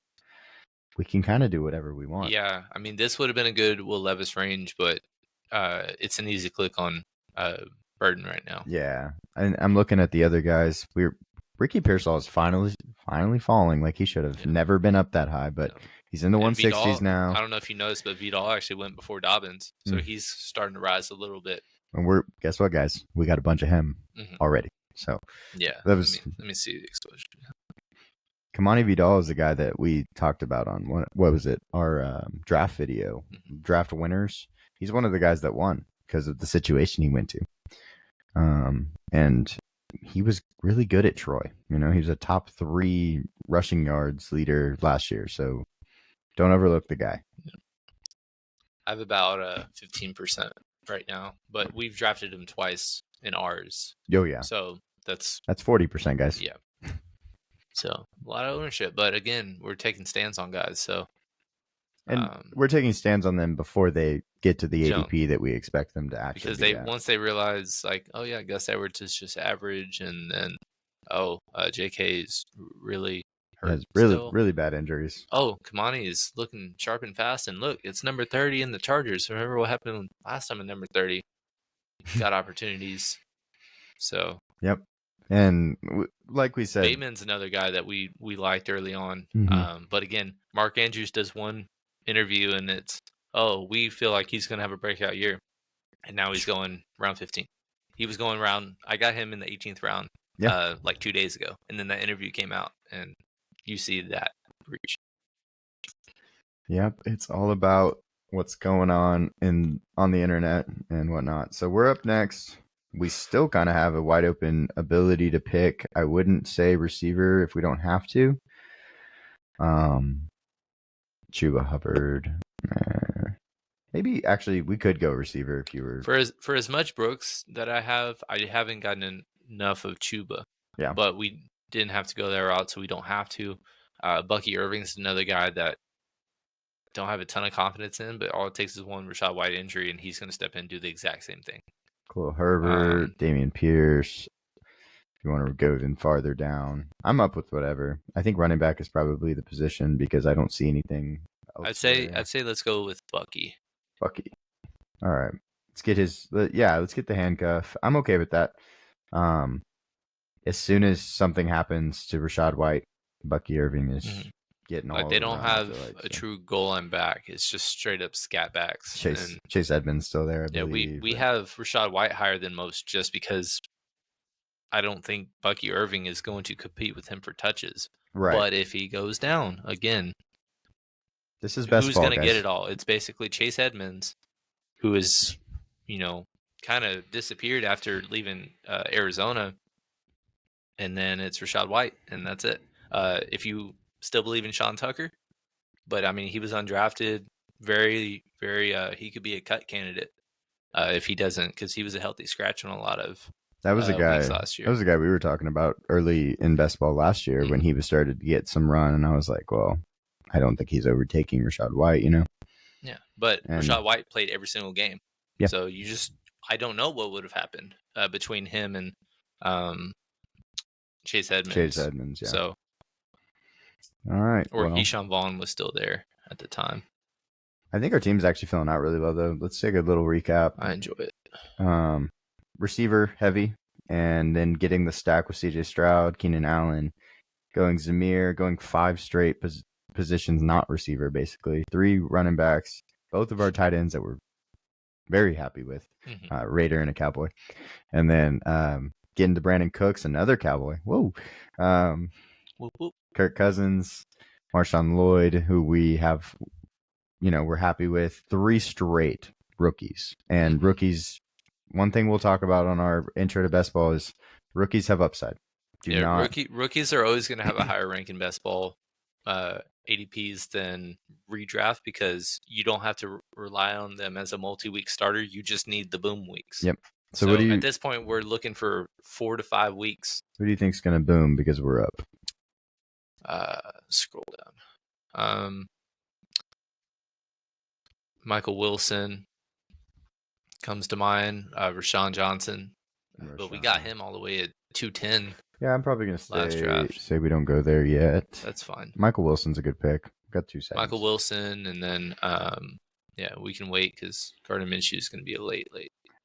We can kind of do whatever we want. Yeah, I mean, this would have been a good Will Levis range, but it's an easy click on Burden right now. Yeah, and I'm looking at the other guys. Ricky Pearsall is finally falling. Like he should have never been up that high, but he's in the 160s Vidal, now. I don't know if you noticed, but Vidal actually went before Dobbins, so he's starting to rise a little bit. And guess what, guys? We got a bunch of him already. So yeah, that was. Let me see the exposure. Kamani Vidal is the guy that we talked about on what was it? Our draft video, draft winners. He's one of the guys that won because of the situation he went to. And he was really good at Troy. You know, he was a top 3 rushing yards leader last year. So don't overlook the guy. I have about 15% right now, but we've drafted him twice in ours. Oh yeah. So that's 40%, guys. Yeah. So a lot of ownership, but again, we're taking stands on guys. So and we're taking stands on them before they get to the ADP that we expect them to actually. Because once they realize, like, oh yeah, Gus Edwards is just average, and then JK is really hurt. Has really bad injuries. Oh, Kamani is looking sharp and fast, and look, it's number 30 in the Chargers. Remember what happened last time at number 30? Got opportunities. So. Yep. And like we said, Bateman's another guy that we liked early on. But again, Mark Andrews does one interview and it's, we feel like he's going to have a breakout year. And now he's going round 15. He was going I got him in the 18th round like 2 days ago. And then that interview came out and you see that reach. Yep. It's all about what's going on on the internet and whatnot. So we're up next. We still kind of have a wide open ability to pick. I wouldn't say receiver if we don't have to. Chuba Hubbard. Maybe actually we could go receiver if you were. For as much Brooks that I haven't gotten enough of Chuba. Yeah. But we didn't have to go that route, so we don't have to. Bucky Irving's another guy that don't have a ton of confidence in, but all it takes is one Rachaad White injury, and he's going to step in and do the exact same thing. Khalil Herbert, Dameon Pierce. If you want to go even farther down, I'm up with whatever. I think running back is probably the position because I don't see anything else. I'd say let's go with Bucky. All right. Let's get the handcuff. I'm okay with that. As soon as something happens to Rachaad White, Bucky Irving is getting all. They don't have a true goal line back. It's just straight up scat backs. Chase Edmonds still there. I believe. We have Rachaad White higher than most just because I don't think Bucky Irving is going to compete with him for touches. Right. But if he goes down again, this is best. Who's going to get it all? It's basically Chase Edmonds, who is, kind of disappeared after leaving Arizona. And then it's Rachaad White, and that's it. If you still believe in Sean Tucker, but I mean, he was undrafted. Very, very. He could be a cut candidate if he doesn't, because he was a healthy scratch on a lot of. That was a guy last year. That was a guy we were talking about early in best ball last year when he was started to get some run, and I was like, well, I don't think he's overtaking Rachaad White, Yeah, but Rachaad White played every single game. Yeah. So I don't know what would have happened between him and Chase Edmonds. Yeah. So. All right. Or Keyshawn Vaughn was still there at the time. I think our team's actually filling out really well, though. Let's take a little recap. I enjoy it. Receiver heavy, and then getting the stack with CJ Stroud, Keenan Allen, going Zamir, going 5 straight positions, not receiver, basically. 3 running backs, both of our tight ends that we're very happy with, Raider and a Cowboy. And then getting to Brandon Cooks, another Cowboy. Whoa. Whoop, whoop. Kirk Cousins, Marshawn Lloyd, who we have, we're happy with. 3 straight rookies. And rookies, one thing we'll talk about on our intro to best ball is rookies have upside. Rookies are always going to have a higher rank in best ball ADPs than redraft because you don't have to rely on them as a multi-week starter. You just need the boom weeks. Yep. So at this point, we're looking for 4 to 5 weeks. Who do you think's going to boom because we're up? Scroll down. Michael Wilson comes to mind. Rashawn Johnson, but we got him all the way at 210. Yeah, I'm probably last gonna draft. say we don't go there yet. That's fine. Michael Wilson's a good pick. Got 2 seconds. Michael Wilson, and then yeah, we can wait because Gardner Minshew is going to be a late.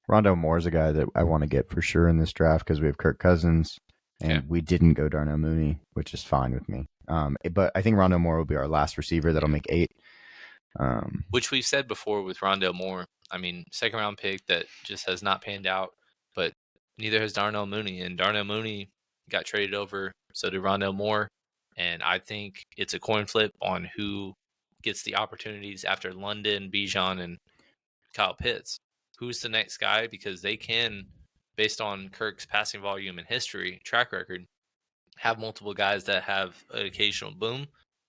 Rondale Moore's a guy that I want to get for sure in this draft because we have Kirk Cousins, and we didn't go Darnell Mooney, which is fine with me. But I think Rondale Moore will be our last receiver that'll make 8. Which we've said before with Rondale Moore. I mean, second round pick that just has not panned out, but neither has Darnell Mooney. And Darnell Mooney got traded over, so did Rondale Moore. And I think it's a coin flip on who gets the opportunities after London, Bijan, and Kyle Pitts. Who's the next guy? Because they can, based on Kirk's passing volume and history, track record, have multiple guys that have an occasional boom.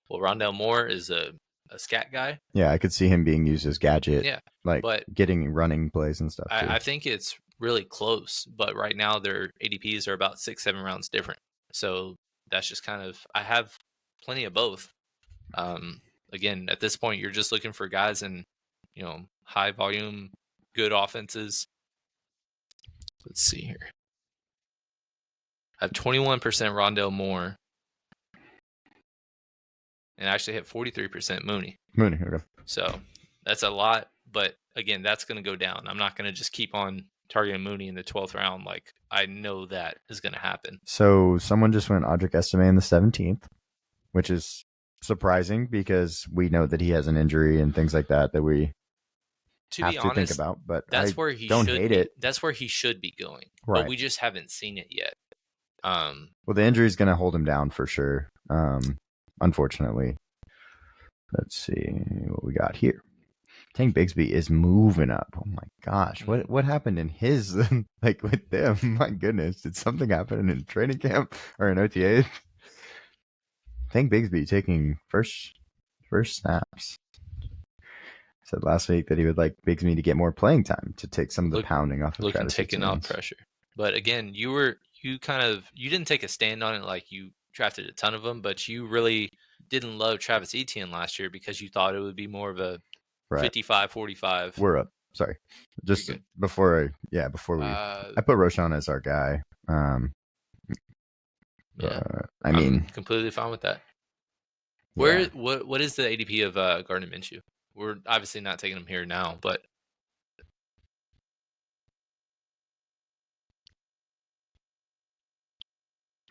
Well, Rondale Moore is a scat guy. Yeah, I could see him being used as gadget. Yeah, but getting running plays and stuff too. I think it's really close, but right now their ADPs are about 6-7 rounds different. So that's just kind of, I have plenty of both. Again, at this point, you're just looking for guys in, high volume, good offenses. Let's see here. I have 21% Rondale Moore, and I actually have 43% Mooney. Okay. So that's a lot, but again, that's going to go down. I'm not going to just keep on targeting Mooney in the 12th round. Like, I know that is going to happen. So someone just went Audric Estime in the 17th, which is surprising because we know that he has an injury and things like that we have to think about. But that's where he don't hate it. That's where he should be going, right? But we just haven't seen it yet. Well, the injury is going to hold him down for sure. Unfortunately, let's see what we got here. Tank Bigsby is moving up. Oh my gosh, what happened in his with them? My goodness, did something happen in training camp or in OTA? Tank Bigsby taking first snaps. Said last week that he would like Bigsby to get more playing time to take some of the pounding off of Travis taking off pressure. But again, you didn't take a stand on it like you drafted a ton of them, but you really didn't love Travis Etienne last year because you thought it would be more of a 55-45. We're up. Sorry. Just before we I put Roshan as our guy. I mean, I'm completely fine with that. What is the ADP of Gardner Minshew? We're obviously not taking him here now, but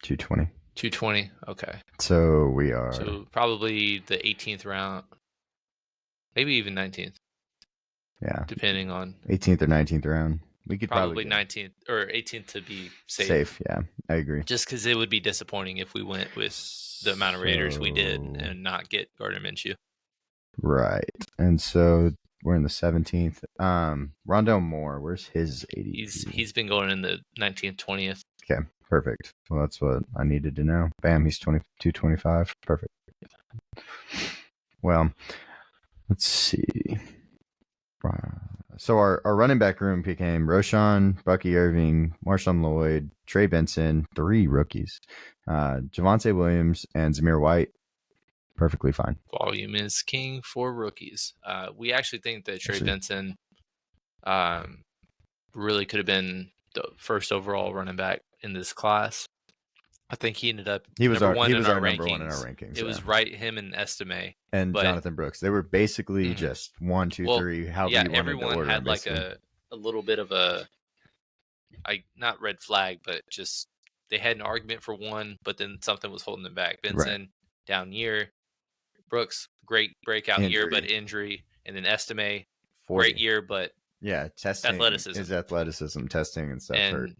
220. 220. Okay. So we are. So probably the 18th round, maybe even 19th. Yeah. Depending on 18th or 19th round. We could probably 19th or 18th to be safe. Yeah, I agree. Just because it would be disappointing if we went with the amount of Raiders we did and not get Gardner Minshew. Right. And so we're in the 17th. Rondale Moore, where's his ADP? He's been going in the 19th, 20th. Okay, perfect. Well, that's what I needed to know. Bam, he's 22-25. Perfect. Well, let's see. So our running back room became Roshan, Bucky Irving, Marshawn Lloyd, Trey Benson, 3 rookies, Javonte Williams, and Zamir White. Perfectly fine. Volume is king for rookies. We actually think that Trey Benson really could have been the first overall running back in this class. I think he ended up number one in our rankings. It was him and Estime. And Jonathan Brooks. They were basically just 1, 2, 3, however you wanted to order. Everyone had like a little bit of not red flag, but just they had an argument for one, but then something was holding them back. Benson, down year. Brooks, great breakout year, but injury. And then Estime, great year, but testing, athleticism, testing and stuff hurt.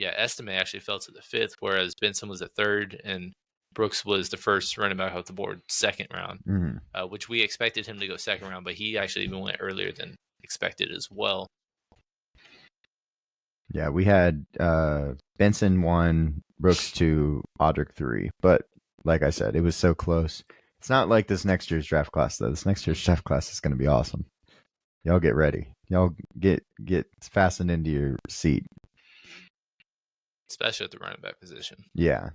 Estime actually fell to the 5th, whereas Benson was the 3rd, and Brooks was the first running back off the board, 2nd round, which we expected him to go 2nd round, but he actually even went earlier than expected as well. Yeah, we had Benson 1, Brooks 2, Audric 3, but like I said, it was so close. It's not like this next year's draft class, though. This next year's draft class is going to be awesome. Y'all get ready. Y'all get fastened into your seat. Especially at the running back position. Yeah.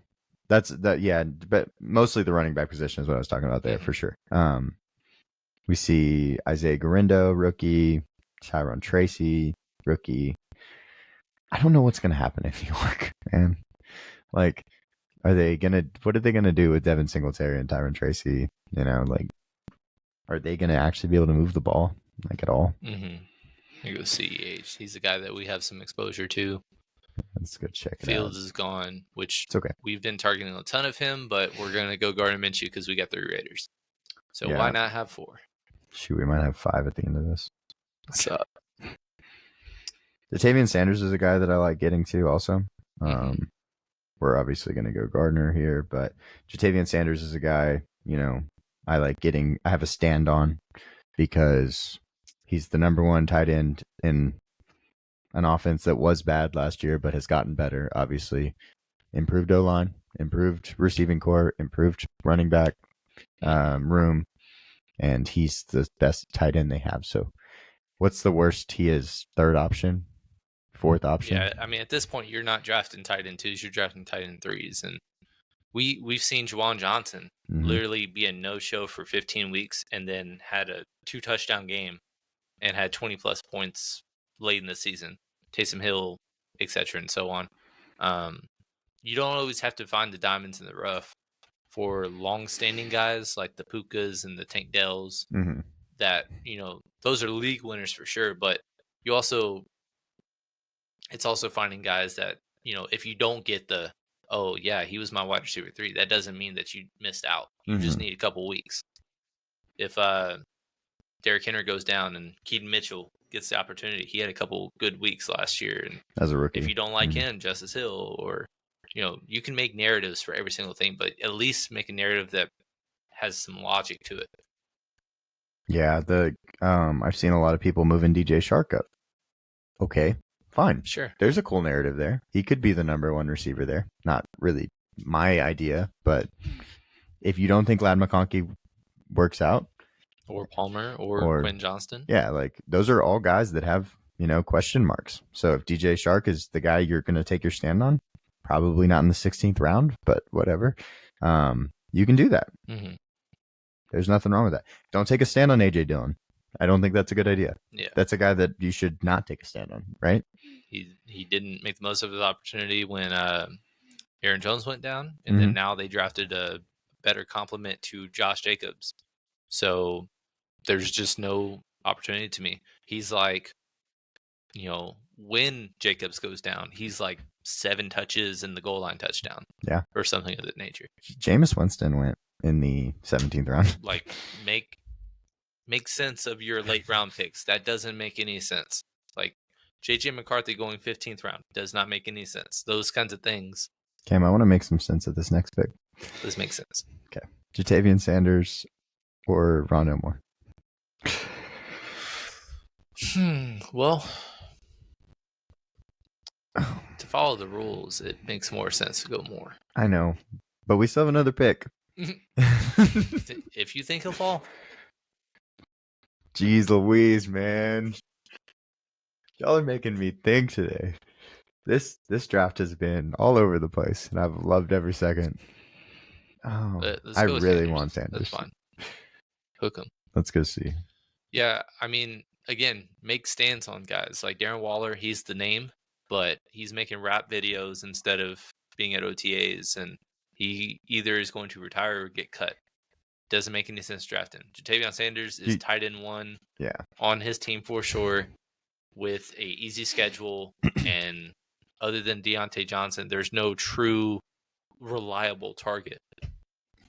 But mostly the running back position is what I was talking about there for sure. We see Isaiah Garindo, rookie, Tyrone Tracy, rookie. I don't know what's going to happen in New York, man. Like, What are they gonna do with Devin Singletary and Tyron Tracy? You know, like, are they gonna actually be able to move the ball like at all? Mm-hmm. Here goes CEH. He's a guy that we have some exposure to. Let's go check it Fields out. is gone, which It's okay. we've been targeting a ton of him, but we're gonna go Gardner Minshew because we got 3 Raiders. So why not have 4? Shoot, we might have 5 at the end of this. What's up? Ja'Tavion Sanders is a guy that I like getting to also. We're obviously going to go Gardner here, but Ja'Tavion Sanders is a guy, you know, I like getting. I have a stand on because he's the number 1 tight end in an offense that was bad last year, but has gotten better. Obviously, improved O-line, improved receiving core, improved running back room, and he's the best tight end they have. So, what's the worst? He is 3rd option. 4th option. Yeah, I mean, at this point, you're not drafting tight end 2s, you're drafting tight end 3s, and we've seen Juwan Johnson literally be a no-show for 15 weeks and then had a 2-touchdown game and had 20-plus points late in the season. Taysom Hill, etc., and so on. You don't always have to find the diamonds in the rough for long-standing guys like the Pukas and the Tank Dells. That, you know, those are league winners for sure, but you also... It's also finding guys that, you know, if you don't get the, oh, yeah, he was my wide receiver 3, that doesn't mean that you missed out. You just need a couple weeks. If Derrick Henry goes down and Keaton Mitchell gets the opportunity, he had a couple good weeks last year. And as a rookie, if you don't like him, Justice Hill, or, you know, you can make narratives for every single thing, but at least make a narrative that has some logic to it. Yeah, I've seen a lot of people moving DJ Shark up. Okay, fine. Sure. There's a cool narrative there. He could be the number 1 receiver there. Not really my idea, but if you don't think Ladd McConkey works out, or Palmer or Quinn Johnston, yeah, like those are all guys that have, you know, question marks. So if DJ Shark is the guy you're going to take your stand on, probably not in the 16th round, but whatever, you can do that. There's nothing wrong with that. Don't take a stand on AJ Dillon. I don't think that's a good idea. Yeah, that's a guy that you should not take a stand on, right? He didn't make the most of his opportunity when Aaron Jones went down, and then now they drafted a better complement to Josh Jacobs. So there's just no opportunity to me. He's like, you know, when Jacobs goes down, he's like 7 touches in the goal line touchdown. Yeah. Or something of that nature. Jameis Winston went in the 17th round. Like, make sense of your late round picks. That doesn't make any sense. Like, JJ McCarthy going 15th round does not make any sense. Those kinds of things. Cam, I want to make some sense of this next pick. This makes sense. Okay. Ja'Tavion Sanders or Rondale Moore? Well, to follow the rules, it makes more sense to go Moore. I know, but we still have another pick. If you think he'll fall. Jeez Louise, man. Y'all are making me think today. This draft has been all over the place, and I've loved every second. Oh, I really want Sanders. That's fine. Hook him. Let's go see. Yeah, I mean, again, make stands on guys. Like Darren Waller, he's the name, but he's making rap videos instead of being at OTAs, and he either is going to retire or get cut. Doesn't make any sense drafting. Ja'Tavion Sanders is tight end 1 on his team for sure, with a easy schedule, and other than Deontay Johnson, there's no true reliable target.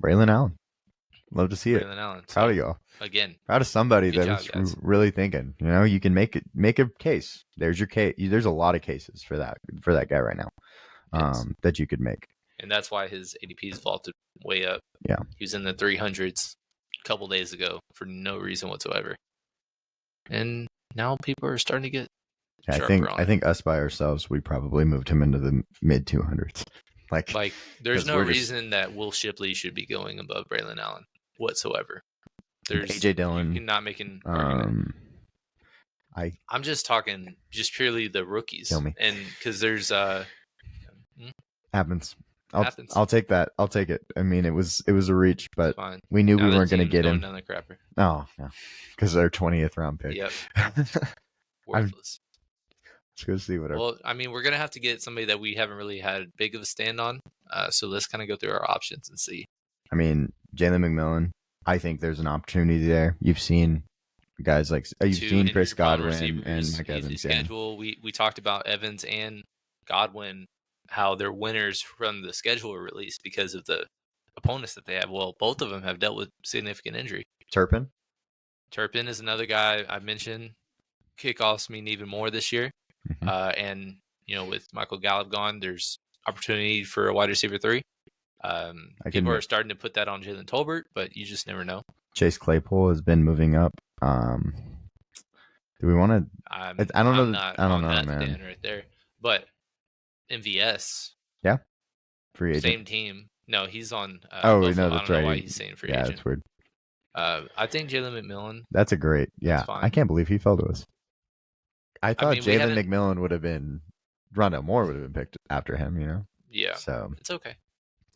Braylon Allen. Love to see it. Braylon Allen. Proud of y'all. Again. Proud of somebody that was really thinking. You know, you can make a case. There's your case. There's a lot of cases for that guy right now. That you could make. And that's why his ADP's vaulted way up. Yeah. He was in the 300s a couple days ago for no reason whatsoever. And now people are starting to get I think us by ourselves, we probably moved him into the mid 200s. Like there's no reason that Will Shipley should be going above Braylon Allen whatsoever. There's AJ Dillon. You're not making argument. I'm just talking just purely the rookies. Kill me. And because there's happens. I'll take that. I'll take it. I mean, it was a reach, but we knew we weren't going to get him. Down the crapper. Oh, no. Because they're 20th round pick. Yep. Worthless. Let's go see what our. Well, I mean, we're gonna have to get somebody that we haven't really had big of a stand on. So let's kind of go through our options and see. I mean, Jalen McMillan. I think there's an opportunity there. You've seen guys like you've Two seen Chris injury-prone Godwin and receivers. Mike Easy Evans. Yeah, schedule. We talked about Evans and Godwin, how they're winners from the schedule release because of the opponents that they have. Well, both of them have dealt with significant injury. Turpin. Turpin is another guy I mentioned. Kickoffs mean even more this year. Mm-hmm. And, with Michael Gallup gone, there's opportunity for a wide receiver 3. People are starting to put that on Jalen Tolbert, but you just never know. Chase Claypool has been moving up. Do we want to? I don't know. I'm not I don't on know, that man. stand right there. But MVS, Free agent. same team. No, he's on Oh, Buffalo. no, I that's don't know right. why he's saying free agent. It's weird. I think Jalen McMillan. That's a great. Yeah, fine. I can't believe he fell to us. I thought mean, Jalen McMillan would have been. Rondell Moore would have been picked after him. Yeah. So it's okay.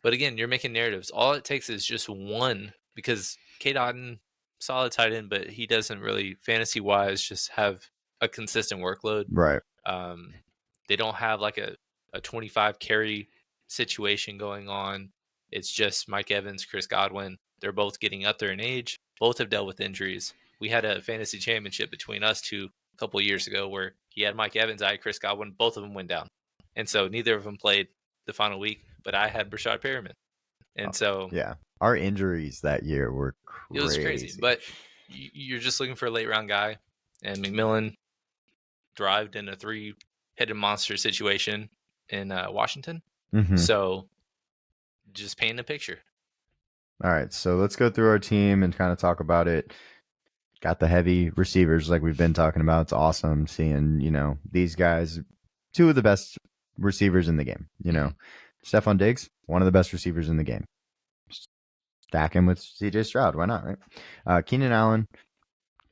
But again, you're making narratives. All it takes is just one, because Cade Otton, solid tight end, but he doesn't really, fantasy-wise, just have a consistent workload. right. They don't have like a 25 carry situation going on. It's just Mike Evans, Chris Godwin. They're both getting up there in age. Both have dealt with injuries. We had a fantasy championship between us two a couple of years ago where he had Mike Evans, I had Chris Godwin. Both of them went down. And so neither of them played the final week, but I had Brashad Perriman. And so yeah, our injuries that year were crazy. It was crazy. But you're just looking for a late round guy, and McMillan thrived in a 3-headed monster situation in Washington. Mm-hmm. So just paint a picture. All right, so let's go through our team and kind of talk about it. Got the heavy receivers like we've been talking about. It's awesome seeing, these guys, two of the best receivers in the game. Stephon Diggs, one of the best receivers in the game. Stack him with CJ Stroud. Why not, right? Keenan Allen,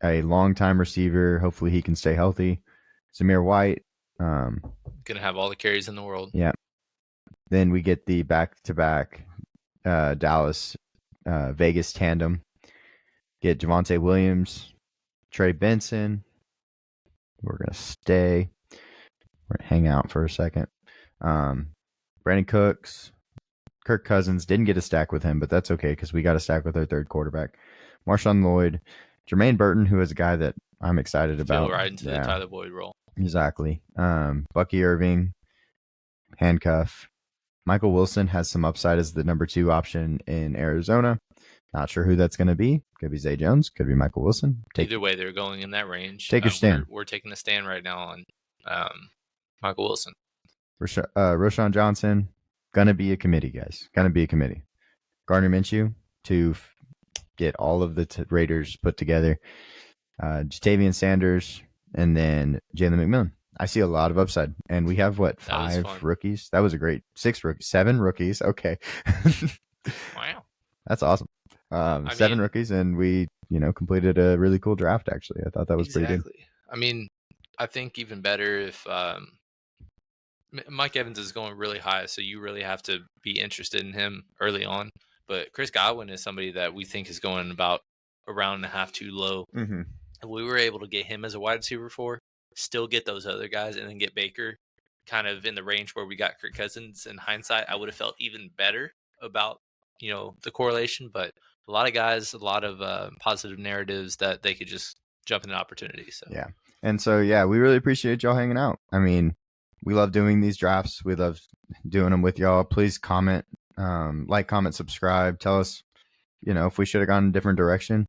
a longtime receiver. Hopefully he can stay healthy. Zamir White. Going to have all the carries in the world. Yeah. Then we get the back-to-back Dallas Vegas tandem. Get Javonte Williams, Trey Benson. We're going to stay. We're going to hang out for a second. Brandon Cooks, Kirk Cousins. Didn't get a stack with him, but that's okay because we got a stack with our third quarterback. Marshawn Lloyd, Jermaine Burton, who is a guy that I'm excited about. Feel right into the Tyler Boyd role. Exactly. Bucky Irving, handcuff. Michael Wilson has some upside as the number 2 option in Arizona. Not sure who that's going to be. Could be Zay Jones. Could be Michael Wilson. Either way, they're going in that range. Take your stand. We're taking a stand right now on Michael Wilson. Roshan Johnson, going to be a committee, guys. Going to be a committee. Gardner Minshew to get all of the Raiders put together. Jatavian Sanders, and then Jalen McMillan. I see a lot of upside. And we have, 5 rookies? That was a great 6 rookies. 7 rookies. Okay. Wow. That's awesome. 7 rookies, and we, completed a really cool draft, actually. I thought that was pretty good. I mean, I think even better if Mike Evans is going really high, so you really have to be interested in him early on. But Chris Godwin is somebody that we think is going about a round and a half too low. Mm-hmm. And we were able to get him as a wide receiver 4, still get those other guys, and then get Baker kind of in the range where we got Kirk Cousins. In hindsight, I would have felt even better about, the correlation. But a lot of guys, a lot of positive narratives that they could just jump into opportunities. So. Yeah. And so, we really appreciate y'all hanging out. I mean, we love doing these drafts. We love doing them with y'all. Please comment, comment, subscribe. Tell us, if we should have gone a different direction.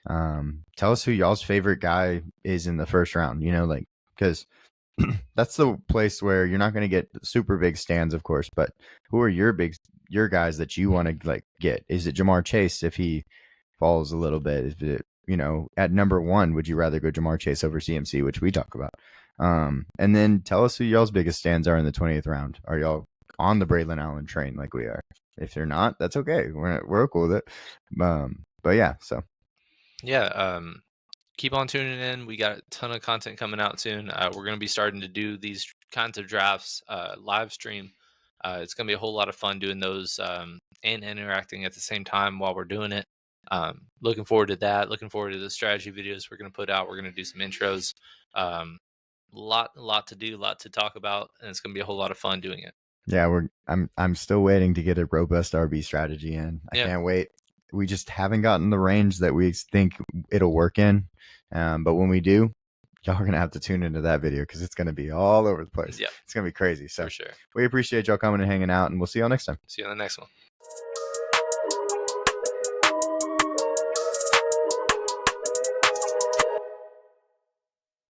Tell us who y'all's favorite guy is in the first round, because that's the place where you're not going to get super big stands, of course, but who are your guys that you want to get? Is it Jamar Chase if he falls a little bit? Is it, at number 1, would you rather go Jamar Chase over CMC, which we talk about? And then tell us who y'all's biggest stands are in the 20th round. Are y'all on the Braylon Allen train like we are? If you're not, that's okay. We're cool with it. But yeah, so. Yeah, keep on tuning in. We got a ton of content coming out soon. We're going to be starting to do these kinds of drafts live stream. It's going to be a whole lot of fun doing those and interacting at the same time while we're doing it. Looking forward to that. Looking forward to the strategy videos we're going to put out. We're going to do some intros. lot to do, a lot to talk about, and it's gonna be a whole lot of fun doing it. Yeah, I'm still waiting to get a robust RB strategy in. I Yeah. can't wait. We just haven't gotten the range that we think it'll work in. But when we do, y'all are gonna have to tune into that video because it's gonna be all over the place. Yep. It's gonna be crazy. So For sure. we appreciate y'all coming and hanging out, and we'll see y'all next time. See you on the next one.